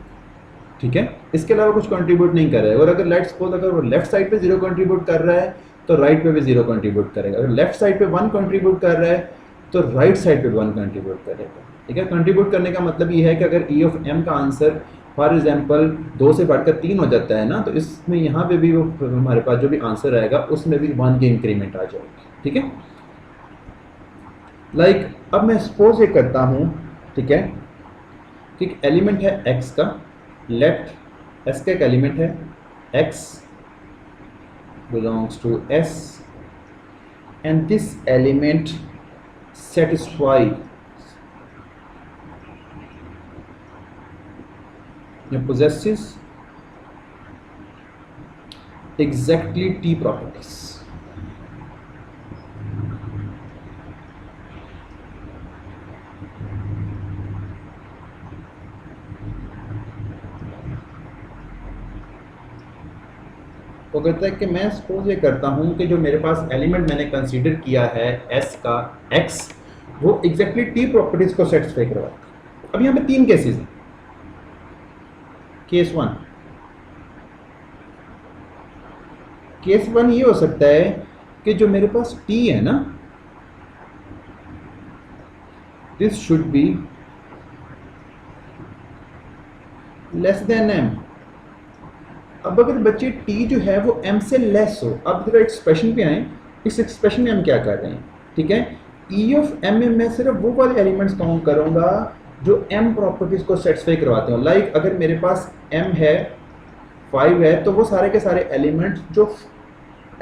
ठीक है, इसके अलावा कुछ कंट्रीब्यूट नहीं कर रहा है। और अगर लेट्स सपोज अगर वो लेफ्ट साइड पे जीरो कंट्रीब्यूट कर रहा है तो राइट पे भी जीरो कंट्रीब्यूट करेगा, अगर लेफ्ट साइड पे वन कंट्रीब्यूट कर रहा है तो राइट साइड पे वन कंट्रीब्यूट करेगा, ठीक है। कंट्रीब्यूट करने का मतलब ये है कि अगर ई ऑफ एम का आंसर फॉर एग्जाम्पल 2 से बढ़कर 3 हो जाता है ना, तो इसमें यहाँ पे भी वो हमारे पास जो भी आंसर आएगा उसमें भी 1 की इंक्रीमेंट आ जाएगी, ठीक है। लाइक अब मैं सपोज ये करता हूँ, ठीक है, कि एक एलिमेंट है x का, लेफ्ट s का एक एलिमेंट है x belongs to s and this element satisfies possesses exactly t properties. वो कहता है कि मैं सपोज ये करता हूँ कि जो मेरे पास एलिमेंट मैंने कंसीडर किया है s का x, वो एग्जैक्टली t प्रॉपर्टीज को सेटिस्फाई करवाता है। अब यहाँ पे 3 केसेस हैं। केस वन ये हो सकता है कि जो मेरे पास t है ना, this should be less than m। अब अगर बच्चे t जो है वो m से लेस हो, अब जरा एक्सप्रेशन पे आए, इस एक्सप्रेशन में हम क्या कर रहे हैं, ठीक है, e ऑफ m में मैं सिर्फ वो वाले एलिमेंट्स काउंट करूंगा जो m प्रॉपर्टीज को सेटिस्फाई करवाते हो। लाइक अगर मेरे पास m है 5 है तो वो सारे के सारे एलिमेंट्स जो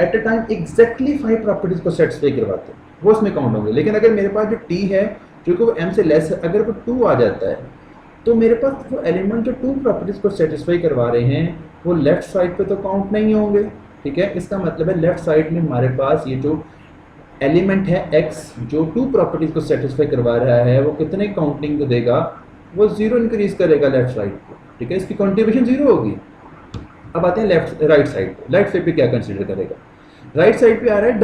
at a time exactly 5 properties को सेटिस्फाई करवाते हैं वो उसमें काउंट होंगे। लेकिन अगर मेरे पास जो t है जो कि वो m से लेस है, अगर वो 2 आ जाता है तो मेरे पास वो एलिमेंट जो 2 प्रॉपर्टीज को सेटिस्फाई करवा रहे हैं वो लेफ्ट साइड पे तो काउंट नहीं होंगे, ठीक है। इसका मतलब है लेफ्ट साइड में हमारे पास ये जो एलिमेंट है x जो 2 प्रॉपर्टीज को सेटिस्फाई करवा रहा है वो कितने काउंटिंग को देगा, वो 0 इंक्रीज करेगा लेफ्ट साइड पे, ठीक है, इसकी कंट्रीब्यूशन 0 होगी। अब आते हैं राइट साइड पे। राइट साइड पे क्या कंसीडर करेगा, राइट साइड पे आ रहा है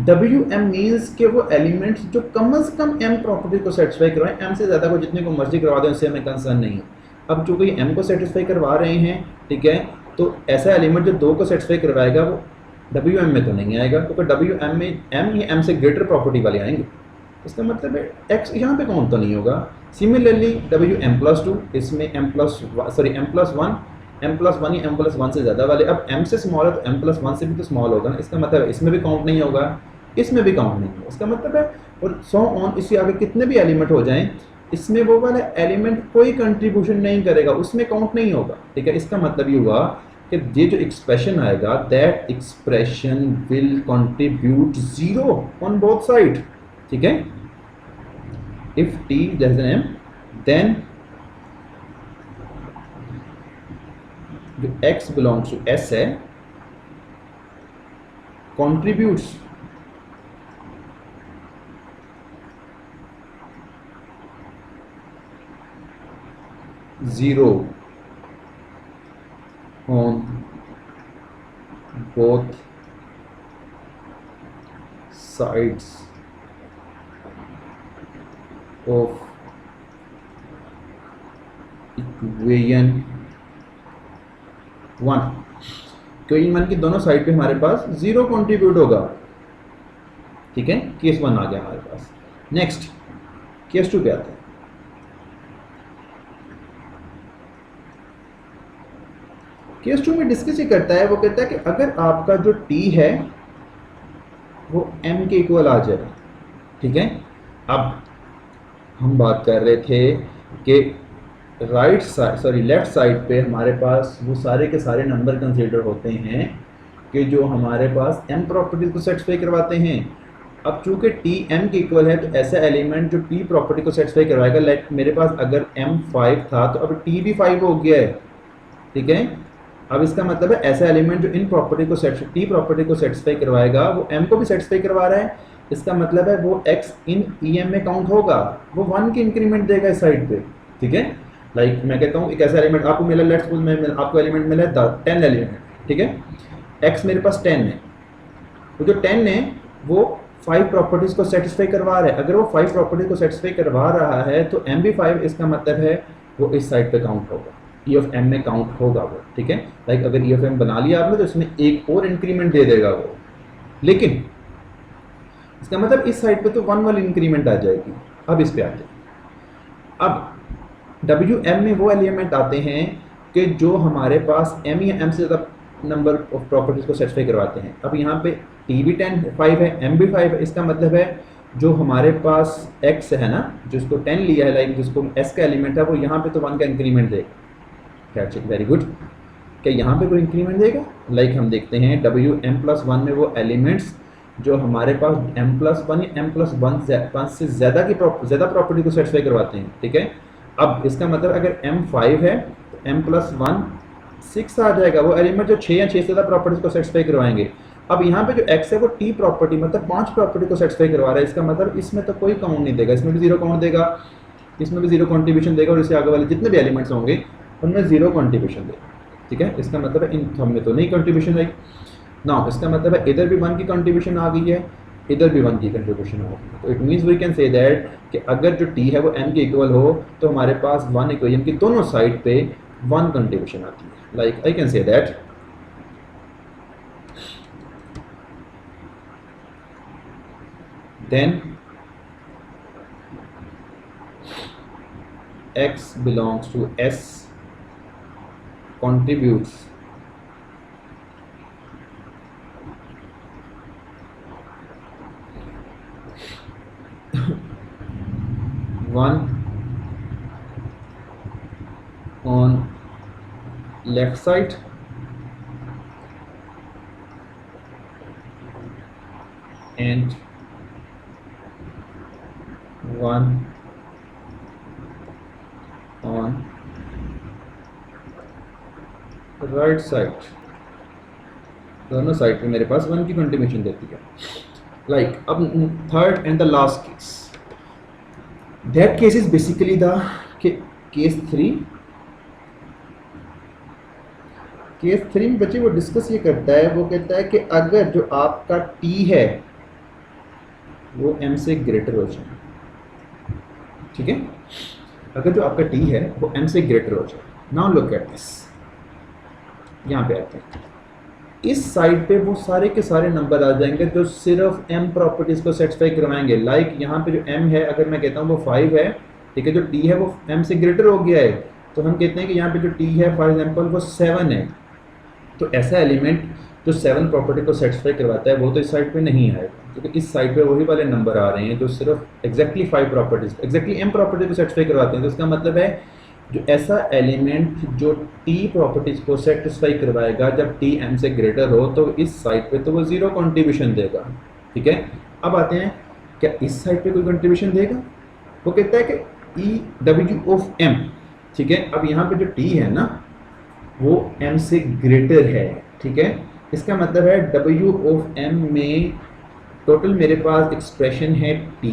WM मीन्स कि वो एलिमेंट्स जो कम से कम m प्रॉपर्टीज को सेटिस्फाई करवाएं, m से ज़्यादा को जितने को मर्जी करवा दें उससे हमें कंसर्न नहीं है। अब जो कोई m को सेटिस्फाई करवा रहे हैं, ठीक है, तो ऐसा एलिमेंट जो 2 को सेटिस्फाई करवाएगा वो WM में तो नहीं आएगा, क्योंकि WM में m ही m से ग्रेटर प्रॉपर्टी वाले आएंगे। इसका मतलब है x यहाँ पे काउंट तो नहीं होगा। सिमिलरली WM+2 इसमें m+1 या m+1 से ज़्यादा वाले, अब m से स्मॉल है तो m+1 से भी तो स्मॉल होगा ना, इसका मतलब है इसमें भी काउंट नहीं होगा, इसमें भी काउंट नहीं होगा। इसका मतलब है और सो ऑन, इससे आगे कितने भी एलिमेंट हो जाएं इसमें वो वाला एलिमेंट कोई कंट्रीब्यूशन नहीं करेगा, उसमें काउंट नहीं होगा, ठीक है। इसका मतलब ये हुआ कि ये जो एक्सप्रेशन आएगा that expression will contribute 0 on both side, ठीक है। If t less than m then जो x बिलोंग्स टू s है contributes zero on both sides of equation 1। Equation 1 की दोनों साइड पे हमारे पास 0 कंट्रीब्यूट होगा, ठीक है। केस 1 आ गया हमारे पास। नेक्स्ट केस 2 पे आता है। केस 2 में डिस्कस ये करता है, वो कहता है कि अगर आपका जो t है वो m के इक्वल आ जाए, ठीक है। अब हम बात कर रहे थे कि right side sorry left side पे हमारे पास वो सारे के सारे नंबर कंसीडर होते हैं कि जो हमारे पास m प्रॉपर्टीज को सेटिस्फाई करवाते हैं। अब चूंकि t m के इक्वल है तो ऐसा एलिमेंट जो t प्रॉपर्टी को सेटिस्फाई करवाएगा, लाइक मेरे पास अगर m 5 था तो अब t भी 5 हो गया है, ठीक है। अब इसका मतलब है ऐसा एलिमेंट जो इन प्रॉपर्टी को t प्रॉपर्टी को सेटिस्फाई करवाएगा वो m को भी सेटिस्फाई करवा रहा है। इसका मतलब है वो x इन em में काउंट होगा, वो 1 की इंक्रीमेंट देगा इस साइड पे, ठीक है। लाइक मैं कहता हूँ एक ऐसा एलिमेंट आपको मिला, लेट्स सपोज में आपको एलिमेंट मिला है 10 एलिमेंट, ठीक है। x मेरे पास 10 है, तो जो 10 है वो 5 प्रॉपर्टीज को सेटिस्फाई करवा रहा है। अगर वो 5 प्रॉपर्टीज को सेटिस्फाई करवा रहा है तो m भी 5, इसका मतलब है वो इस साइड पे काउंट होगा, e ऑफ m में काउंट होगा वो, ठीक है। लाइक अगर e ऑफ m बना लिया आपने तो इसमें एक और इंक्रीमेंट दे देगा वो, लेकिन इसका मतलब इस साइड पे तो 1 वाली इंक्रीमेंट आ जाएगी। अब इस पे आते हैं, अब WM में वो एलिमेंट आते हैं कि जो हमारे पास m या m से ज़्यादा नंबर ऑफ प्रॉपर्टीज को सेटिस्फाई करवाते हैं। अब यहाँ पे t भी 5 है, m भी 5 है, इसका मतलब है जो हमारे पास x है ना, जिसको 10 लिया है, लाइक जिसको s का एलिमेंट है, वो यहाँ पे तो 1 का इंक्रीमेंट देगा। Very good. क्या यहाँ पे कोई इंक्रीमेंट देगा? लाइक हम देखते हैं WM+1 में वो एलिमेंट्स जो हमारे पास m+1 या m+1 से ज़्यादा प्रॉपर्टी को सेटिस्फाई करवाते हैं, ठीक है। अब इसका मतलब अगर m 5 है तो m+1 6 आ जाएगा, वो एलिमेंट जो 6 या 6 से ज़्यादा प्रॉपर्टीज को सेटिस्फाई करवाएंगे। अब यहाँ पे जो x है वो t प्रॉपर्टी मतलब 5 प्रॉपर्टी को सेटिस्फाई करवा रहा है, इसका मतलब इसमें तो कोई काउंट नहीं देगा, इसमें भी 0 काउंट देगा, इसमें भी 0 कॉन्ट्रीब्यूशन देगा, और इससे आगे वाले जितने भी एलिमेंट्स होंगे उनमें 0 कॉन्ट्रीब्यूशन देगा, ठीक है। इसका मतलब है इन सब में तो नहीं कॉन्ट्रीब्यूशन आई ना, इसका मतलब है इधर भी 1 की कॉन्ट्रीब्यूशन आ गई है, इधर भी 1 की कंट्रीब्यूशन होगी। तो it means we can say that कि अगर जो t है वो m के इक्वल हो तो हमारे पास 1 इक्वेशन की दोनों साइड पे 1 कंट्रीब्यूशन आती है। Like I can say that then x belongs to S contributes one on left side and one on right side. दोनों साइड पे मेरे पास 1 की कंट्रीब्यूशन देती है। लाइक अब third and the last case, that case is basically the case 3 में बच्चे वो डिस्कस ये करता है, वो कहता है कि अगर जो आपका t है वो m से ग्रेटर हो जाए, ठीक है। अगर जो आपका t है वो m से ग्रेटर हो जाए, नाउ लुक एट दिस, यहाँ पे आते हैं, इस साइड पे वो सारे के सारे नंबर आ जाएंगे जो सिर्फ m प्रॉपर्टीज को सेटिस्फाई करवाएंगे। लाइक यहाँ पे जो m है अगर मैं कहता हूँ वो 5 है, ठीक है, जो t है वो m से ग्रेटर हो गया है, तो हम कहते हैं कि यहाँ पे जो t है फॉर एग्जांपल वो 7 है, तो ऐसा एलिमेंट जो 7 प्रॉपर्टी को सेटिस्फाई करवाता है वो तो इस साइड पे नहीं आएगा, क्योंकि इस साइड पे वही वाले नंबर आ रहे हैं जो सिर्फ exactly 5 properties exactly m property को सेटिस्फाई करवाते हैं। तो इसका मतलब है जो ऐसा एलिमेंट जो t प्रॉपर्टीज को सेटिस्फाई करवाएगा जब t m से ग्रेटर हो तो इस साइड पे तो वो 0 कंट्रीब्यूशन देगा, ठीक है। अब आते हैं क्या इस साइड पे कोई कंट्रीब्यूशन देगा? वो कहता है कि e w ऑफ m, ठीक है। अब यहाँ पे जो t है ना वो m से ग्रेटर है, ठीक है। इसका मतलब है w ऑफ m में टोटल मेरे पास एक्सप्रेशन है t,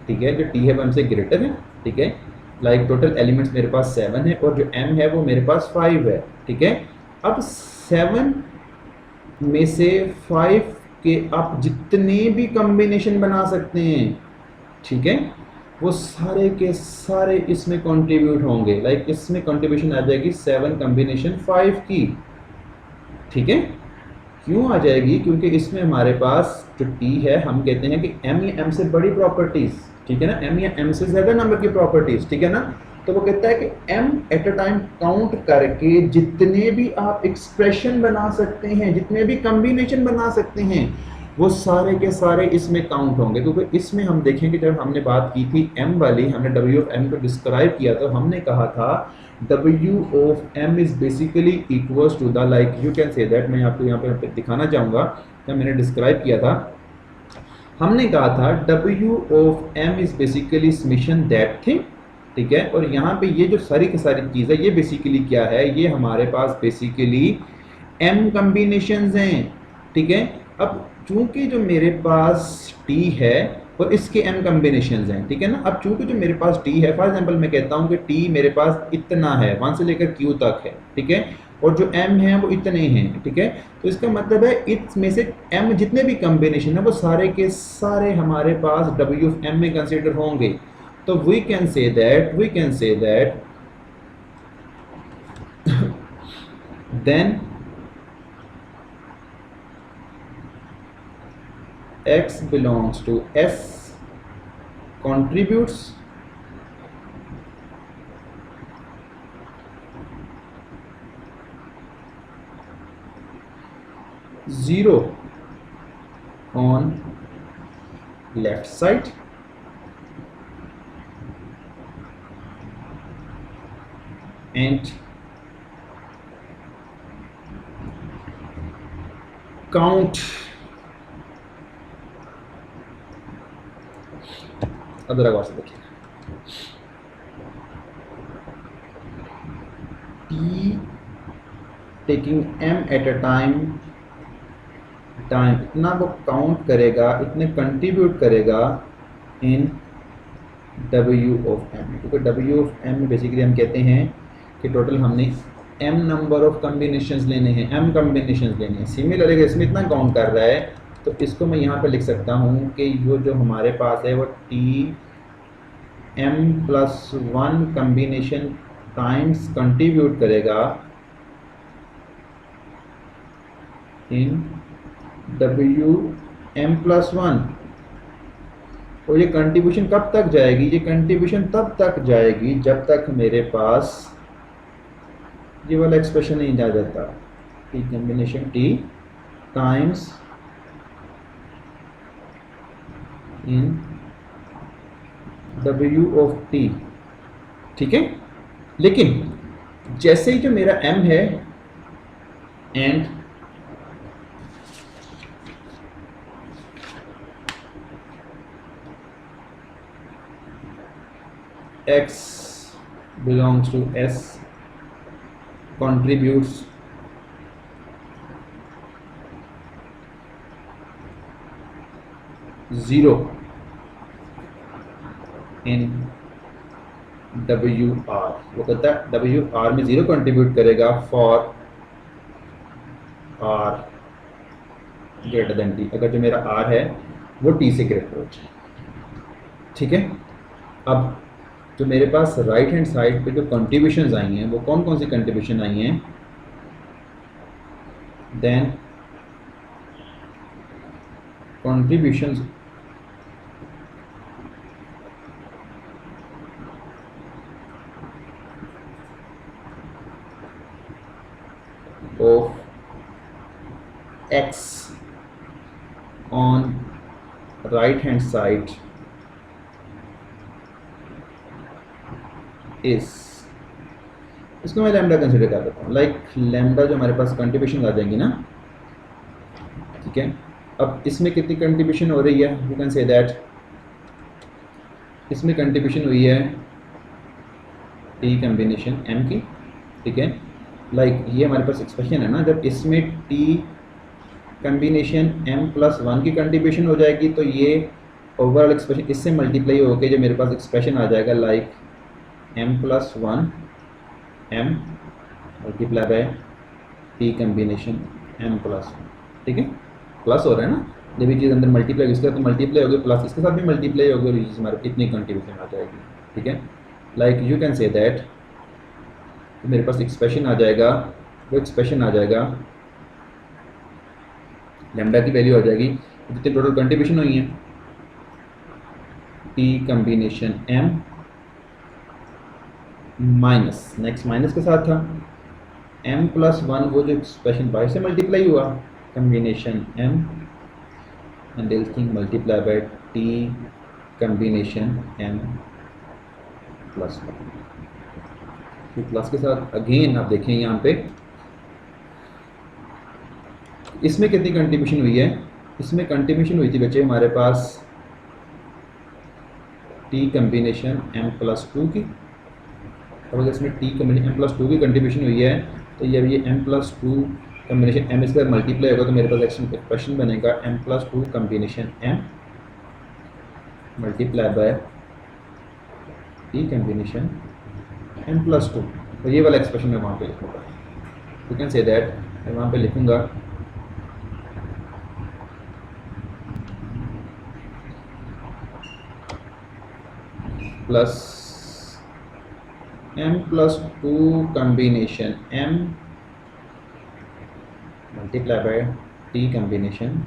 ठीक है, जो t है वो m से ग्रेटर है, ठीक है। लाइक टोटल एलिमेंट्स मेरे पास 7 है और जो m है वो मेरे पास 5 है, ठीक है। अब 7 में से 5 के आप जितने भी कॉम्बिनेशन बना सकते हैं, ठीक है, वो सारे के सारे इसमें कंट्रीब्यूट होंगे। लाइक इसमें कंट्रीब्यूशन आ जाएगी 7 कॉम्बिनेशन 5 की, ठीक है। क्यों आ जाएगी? क्योंकि इसमें हमारे पास जो t है हम कहते हैं कि m या m से बड़ी प्रॉपर्टीज, ठीक है ना, m या m से ज़्यादा नंबर की प्रॉपर्टीज, ठीक है ना। तो वो कहता है कि m at a time count करके जितने भी आप एक्सप्रेशन बना सकते हैं, जितने भी कॉम्बिनेशन बना सकते हैं, वो सारे के सारे इसमें काउंट होंगे, क्योंकि इसमें हम देखेंगे जब हमने बात की थी m वाली, हमने w ऑफ m को डिस्क्राइब किया तो हमने कहा था w of m is basically equals to the, like you can say that, मैं आपको यहाँ पे दिखाना चाहूँगा जब मैंने डिस्क्राइब किया था, हमने कहा था w of m is basically summation that thing, ठीक है। और यहाँ पे ये जो सारी की सारी चीज़ है ये बेसिकली क्या है, ये हमारे पास बेसिकली m कम्बिनेशंस हैं, ठीक है। अब चूंकि जो मेरे पास t है और इसके m कम्बिनेशंस हैं, ठीक है ना। अब चूंकि जो मेरे पास t है, फॉर एग्जांपल मैं कहता हूँ कि t मेरे पास इतना है 1 से लेकर q तक है, ठीक है, और जो m है वो इतने हैं, ठीक है। तो इसका मतलब है इसमें से m जितने भी कम्बिनेशन है वो सारे के सारे हमारे पास w ऑफ m में कंसिडर होंगे। तो we can say that then x belongs to S contributes zero on left side and count other गौर से देखिए, t taking m at a time इतना वो काउंट करेगा, इतने कंट्रीब्यूट करेगा इन w ऑफ m, क्योंकि w ऑफ m में बेसिकली हम कहते हैं कि टोटल हमने m नंबर ऑफ कम्बिनेशंस लेने हैं, m कम्बिनेशंस लेने हैं। सिमिलरली इसमें इतना काउंट कर रहा है तो इसको मैं यहाँ पे लिख सकता हूँ कि वो जो हमारे पास है वो t m+1 combination times contribute करेगा इन w m+1। और ये कंट्रीब्यूशन कब तक जाएगी, ये कंट्रीब्यूशन तब तक जाएगी जब तक मेरे पास ये वाला एक्सप्रेशन नहीं जा जाता, t combination t times in w of t, ठीक है। लेकिन जैसे ही जो मेरा m है and x belongs to S contributes zero in WR, वो कहता है WR में 0 कंट्रीब्यूट करेगा for R greater than T, अगर जो मेरा R है वो T से ग्रेटर हो जाए, ठीक है। अब जो मेरे पास राइट हैंड साइड पे जो कंट्रीब्यूशंस आई हैं वो कौन कौन सी कंट्रीब्यूशन आई हैं, then contributions of x on right hand side is, इसको मैं लैम्डा कंसिडर कर लेता हूँ, लाइक लैम्डा जो हमारे पास कंट्रीब्यूशन आ जाएंगी ना, ठीक है। अब इसमें कितनी कंट्रीब्यूशन हो रही है, यू कैन से दैट इसमें कंट्रीब्यूशन हुई है t कम्बिनेशन m की, ठीक है। लाइक ये हमारे पास एक्सप्रेशन है ना, जब इसमें t कम्बिनेशन m+1 की कंट्रीब्यूशन हो जाएगी तो ये ओवरऑल एक्सप्रेशन इससे मल्टीप्लाई होकर जो मेरे पास एक्सप्रेशन आ जाएगा like m+1 m multiply bye t combination m+1, ठीक है। प्लस हो रहा है ना, जब ये चीज़ अंदर मल्टीप्लाई होगी इसके साथ तो मल्टीप्लाई होगी, प्लस इसके साथ भी मल्टीप्लाई होगी और ये हमारे इतनी कंट्रीब्यूशन आ जाएगी, ठीक है। Like you can say that तो मेरे पास एक्सप्रेशन आ जाएगा, वो एक्सप्रेशन आ जाएगा लैम्डा की वैल्यू आ जाएगी जितनी टोटल कंट्रीब्यूशन हुई है t combination m minus, next minus के साथ था m+1 वो जो एक्सप्रेशन बाहर से मल्टीप्लाई हुआ combination m and this thing multiply by t combination m plus 1। फिर प्लस के साथ अगेन आप देखें यहाँ पे इसमें कितनी कंट्रीब्यूशन हुई है, इसमें कंट्रीब्यूशन हुई थी बच्चे हमारे पास टी कम्बिनेशन m प्लस 2 की। और अगर इसमें टी कम्बिनेशन m प्लस 2 की कंट्रीब्यूशन हुई है तो ये m प्लस 2 कम्बिनेशन m इसका मल्टीप्लाई होगा तो मेरे पास एक्सप्रेशन बनेगा m plus 2 combination m multiply bye T combination m plus 2। तो ये वाला एक्सप्रेशन मैं वहाँ पे लिखूँगा। यू कैन से दैट मैं वहाँ पे लिखूँगा plus m plus 2 combination m multiply bye t combination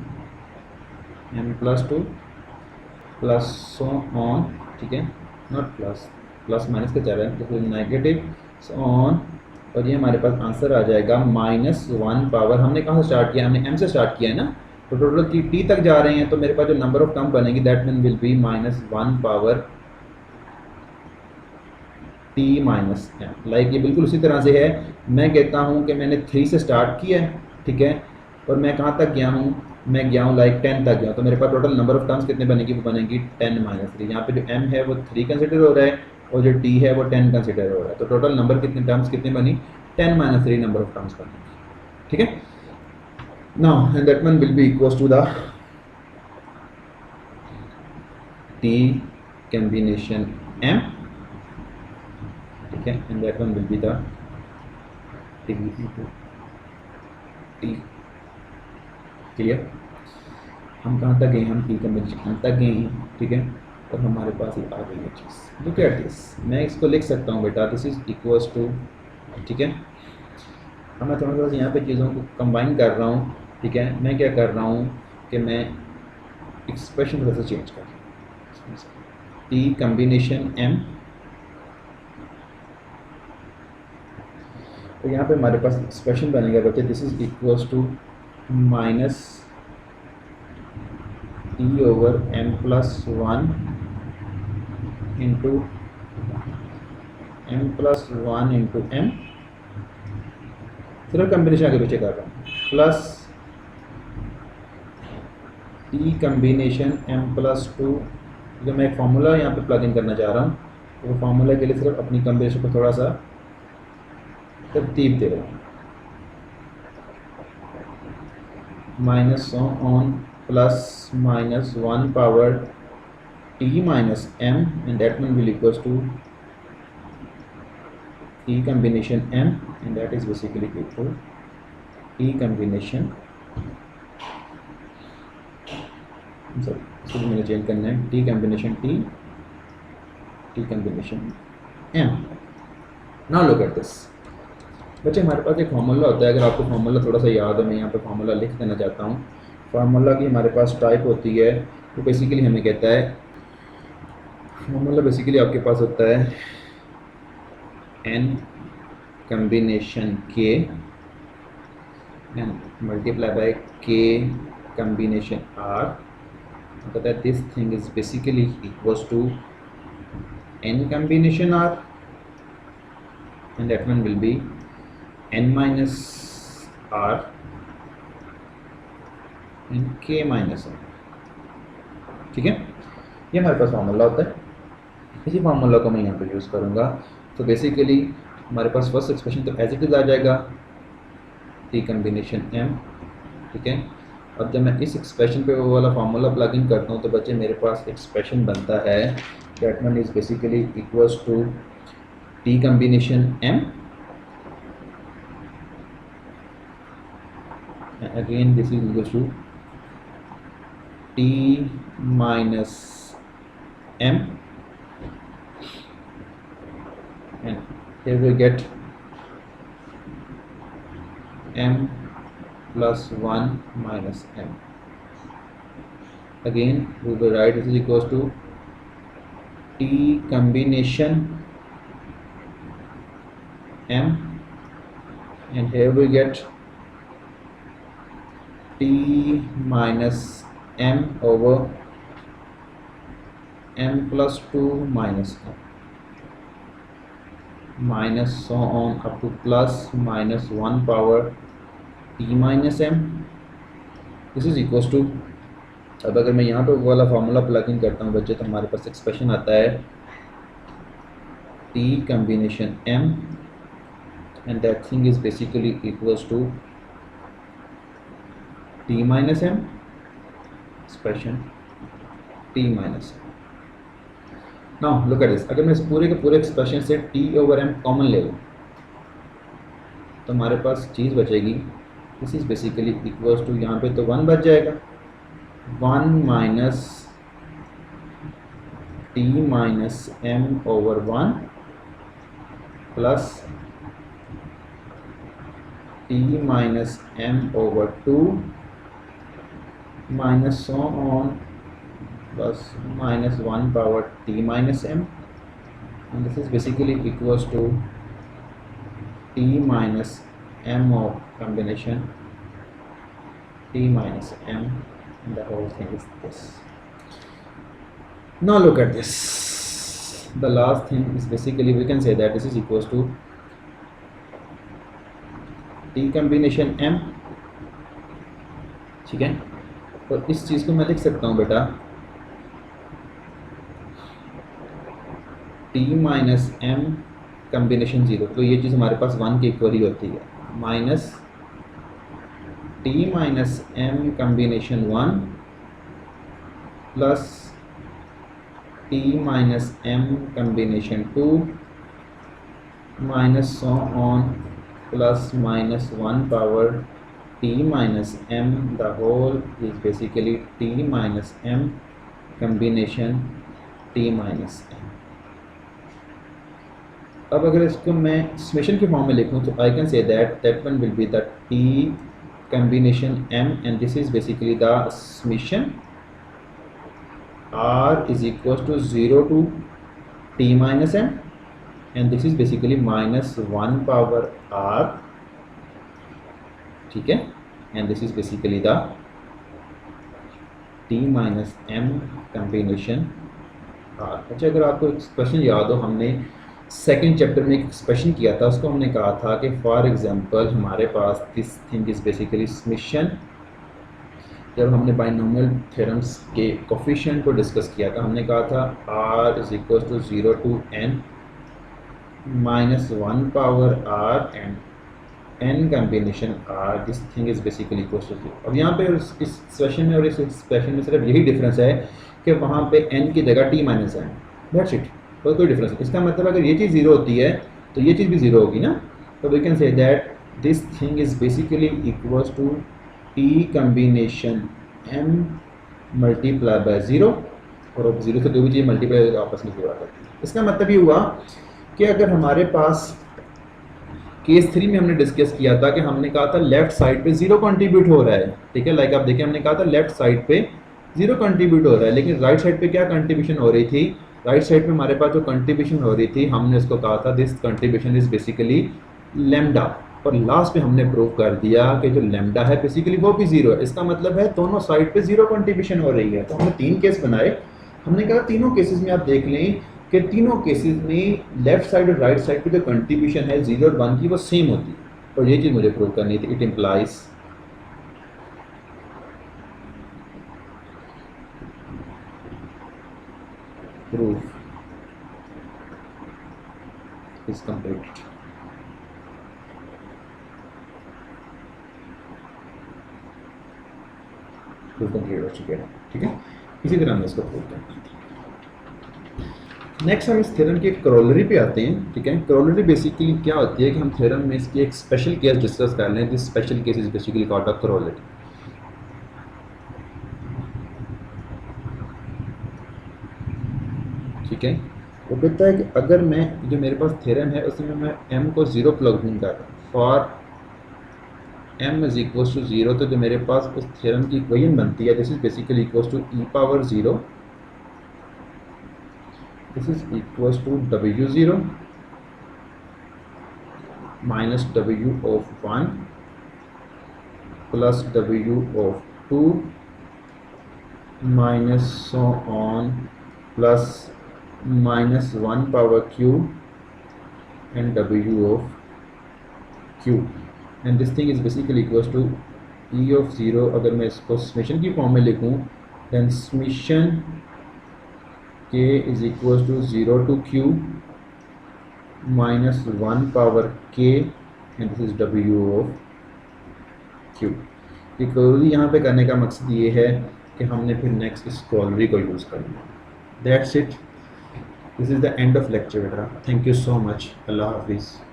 m plus 2 plus so on, ठीक है, नॉट प्लस, प्लस माइनस का चल रहा है तो नेगेटिव सो ऑन। और ये हमारे पास आंसर आ जाएगा -1 पावर, हमने कहाँ से स्टार्ट किया, हमने m से स्टार्ट किया है ना, तो टोटल t तक जा रहे हैं तो मेरे पास जो नंबर ऑफ टर्म बनेगी that mean will be -1 power t minus m। Like ये बिल्कुल उसी तरह से है, मैं कहता हूँ कि मैंने 3 से स्टार्ट किया है, ठीक है, और मैं कहाँ तक गया हूँ, मैं गया हूँ लाइक 10 तक गया, तो मेरे पास टोटल नंबर ऑफ टर्म्स कितने बनेगी, वो बनेगी 10 माइनस 3। यहाँ पे जो m है वो 3 कंसिडर हो रहा है और जो t है वो 10 कंसिडर हो रहा है, तो टोटल नंबर कितने टर्म्स कितने बनी, 10 माइनस 3 नंबर ऑफ टर्म्स बनेगी, ठीक है। Now and that one will be equals to the t combination m, ठीक है, and that one will be the t into t। Clear, हम कहाँ तक गए, हम t कम्बिनेशन तक गए हैं, ठीक है, और हमारे पास ये आ गई है चीज़। लुक एट दिस, मैं इसको लिख सकता हूँ बेटा, दिस इज इक्वल्स टू, ठीक है, अब मैं थोड़ा सा यहाँ पे चीज़ों को कंबाइन कर रहा हूँ, ठीक है। मैं क्या कर रहा हूँ कि मैं एक्सप्रेशन थोड़ा सा चेंज कर रहा हूँ, t कम्बिनेशन m, तो यहाँ पे हमारे पास एक्सप्रेशन बनेगा बच्चे, this is equals to minus t over m plus 1 into m plus 1 into m, सिर्फ कम्बिनेशन आगे पीछे कर रहा हूँ, plus t combination m plus 2। जो मैं एक फार्मूला यहाँ पे प्लग इन करना चाह रहा हूँ, वो फार्मूला के लिए सिर्फ अपनी कम्बिनेशन को थोड़ा सा तरतीब दे रहा हूँ, minus on plus -1 power t minus m and that one will equals to t combination m and that is basically equal t combination, sorry इसको भी मैंने चेंज करना है, t combination t combination m। Now look at this बच्चे, हमारे पास एक formula होता है, अगर आपको फार्मूला थोड़ा सा याद हो, मैं यहाँ पे फार्मूला लिख देना चाहता हूँ। फार्मूला की हमारे पास टाइप होती है, तो बेसिकली हमें कहता है, फार्मूला बेसिकली आपके पास होता है n combination k and multiply by k combination r, so that this thing is basically equals to n combination r and that one will be n minus r and k minus r, ठीक है। ये हमारे पास formula होता है, इसी formula को मैं यहाँ पे यूज़ करूँगा। तो बेसिकली हमारे पास फर्स्ट एक्सप्रेशन तो एज इट इज़ आ जाएगा t कम्बिनेशन m, ठीक है। अब जब मैं इस एक्सप्रेशन पे वो वाला फार्मूला प्लग इन करता हूँ तो बच्चे मेरे पास एक्सप्रेशन बनता है that one is basically equals to t combination m, again this is equals to t minus m and here we get m plus 1 minus m. Again we will write this is equals to t combination m and here we get t minus m over m plus 2 minus m minus so on up to plus minus 1 power t minus m. This is equals to, अब अगर मैं यहाँ पे वाला formula plug in करता हूँ बच्चे, तो हमारे पास एक्सप्रेशन आता है t combination m and that thing is basically equals to t minus m expression t minus m. Now look at this, अगर मैं इस पूरे के पूरे एक्सप्रेशन से t ओवर m कॉमन ले लूँ तो हमारे पास चीज़ बचेगी, this is basically equals to, यहाँ पे तो 1 बच जाएगा, 1 minus t minus m over 1 plus t minus m over 2 minus so on plus minus 1 power t minus m, and this is basically equals to t minus m of combination t minus m, and the whole thing is this. Now look at this, the last thing is basically we can say that this is equals to t combination m, ठीक है। और इस चीज़ को मैं लिख सकता हूँ बेटा t माइनस m कम्बिनेशन 0, तो ये चीज़ हमारे पास 1 के इक्वल ही होती है, minus t minus m combination 1 plus t minus m combination 2 minus so on plus minus 1 power t minus m, the whole is basically t minus m combination t minus m. अब अगर इसको मैं summation के form में लिखूँ तो आई can say that one will be the t combination m and this is basically the summation r is equals to 0 to t minus m, and this is basically minus 1 power r, ठीक है, and this is basically the t minus m combination r. अच्छा, अगर आपको expression याद हो, हमने second chapter में एक एक्सप्रेशन किया था, उसको हमने कहा था कि फॉर एग्जांपल हमारे पास this thing is basically summation, जब हमने बाइनोमियल थ्योरम्स के कोफिशिएंट को डिस्कस किया था, हमने कहा था r is equal to 0 to n minus 1 power r and n combination r, this thing is basically equal to 0. अब यहाँ पे इस एक्सप्रेशन में और इस एक्सप्रेशन में सिर्फ यही डिफरेंस है कि वहाँ पे n की जगह t minus n, that's it, कोई डिफरेंस नहीं. इसका मतलब अगर ये चीज़ 0 होती है तो ये चीज़ भी 0 होगी ना, तो we can say that this thing is basically equals to t combination m multiply by 0, और अब 0 से जो भी चीज़ मल्टीप्लाई आपस में जुड़ा करती है. इसका मतलब ये हुआ कि अगर हमारे पास केस 3 में हमने डिस्कस किया था कि हमने कहा था लेफ्ट साइड पे 0 कंट्रीब्यूट हो रहा है, ठीक है, लाइक आप देखिए हमने कहा था लेफ्ट साइड पे 0 कंट्रीब्यूट हो रहा है, लेकिन राइट साइड पे क्या कंट्रीब्यूशन हो रही थी, राइट साइड पे हमारे पास जो कंट्रीब्यूशन हो रही थी हमने उसको कहा था this contribution is basically lambda, और लास्ट में हमने प्रूव कर दिया कि जो लैम्डा है बेसिकली वो भी 0 है. इसका मतलब है दोनों साइड पे 0 कंट्रीब्यूशन हो रही है. तो हमने 3 केस बनाए, हमने कहा तीनों केसेस में आप देख लें कि तीनों केसेस में लेफ्ट साइड और राइट साइड पे जो कंट्रीब्यूशन है 0 और 1 की वो सेम होती है, और ये चीज़ मुझे प्रूव करनी थी. It implies proof is completed. Proof complete हो चुके हैं, ठीक है. इसी तरह हमने इसको प्रूव करना है. नेक्स्ट हम इस थ्योरम के करोलरी पे आते हैं, ठीक है. करोलरी बेसिकली क्या होती है कि हम थ्योरम में इसकी एक स्पेशल केस डिस्कस कर लें. This special case is basically called a corollary, ठीक है. वो कहता है कि अगर मैं जो मेरे पास थ्योरम है उसमें मैं m को 0 प्लग इन कर रहा हूँ, for m is equal to 0, तो जो मेरे पास उस थ्योरम की इक्वेशन बनती है this is basically equal to e power 0, this is equal to w0 minus w of 1 plus w of 2 minus so on plus minus 1 power q and w of q, and this thing is basically equals to e of 0. अगर मैं इसको summation की form में लिखूँ then summation k is equals to 0 to q minus 1 power k and this is w of q. ये closely यहाँ पे करने का मकसद ये है कि हमने फिर नेक्स्ट इस कॉलरी को यूज़ करना. That's it. This is the end of lecture बेटा. Thank you so much. अल्लाह हाफिज़.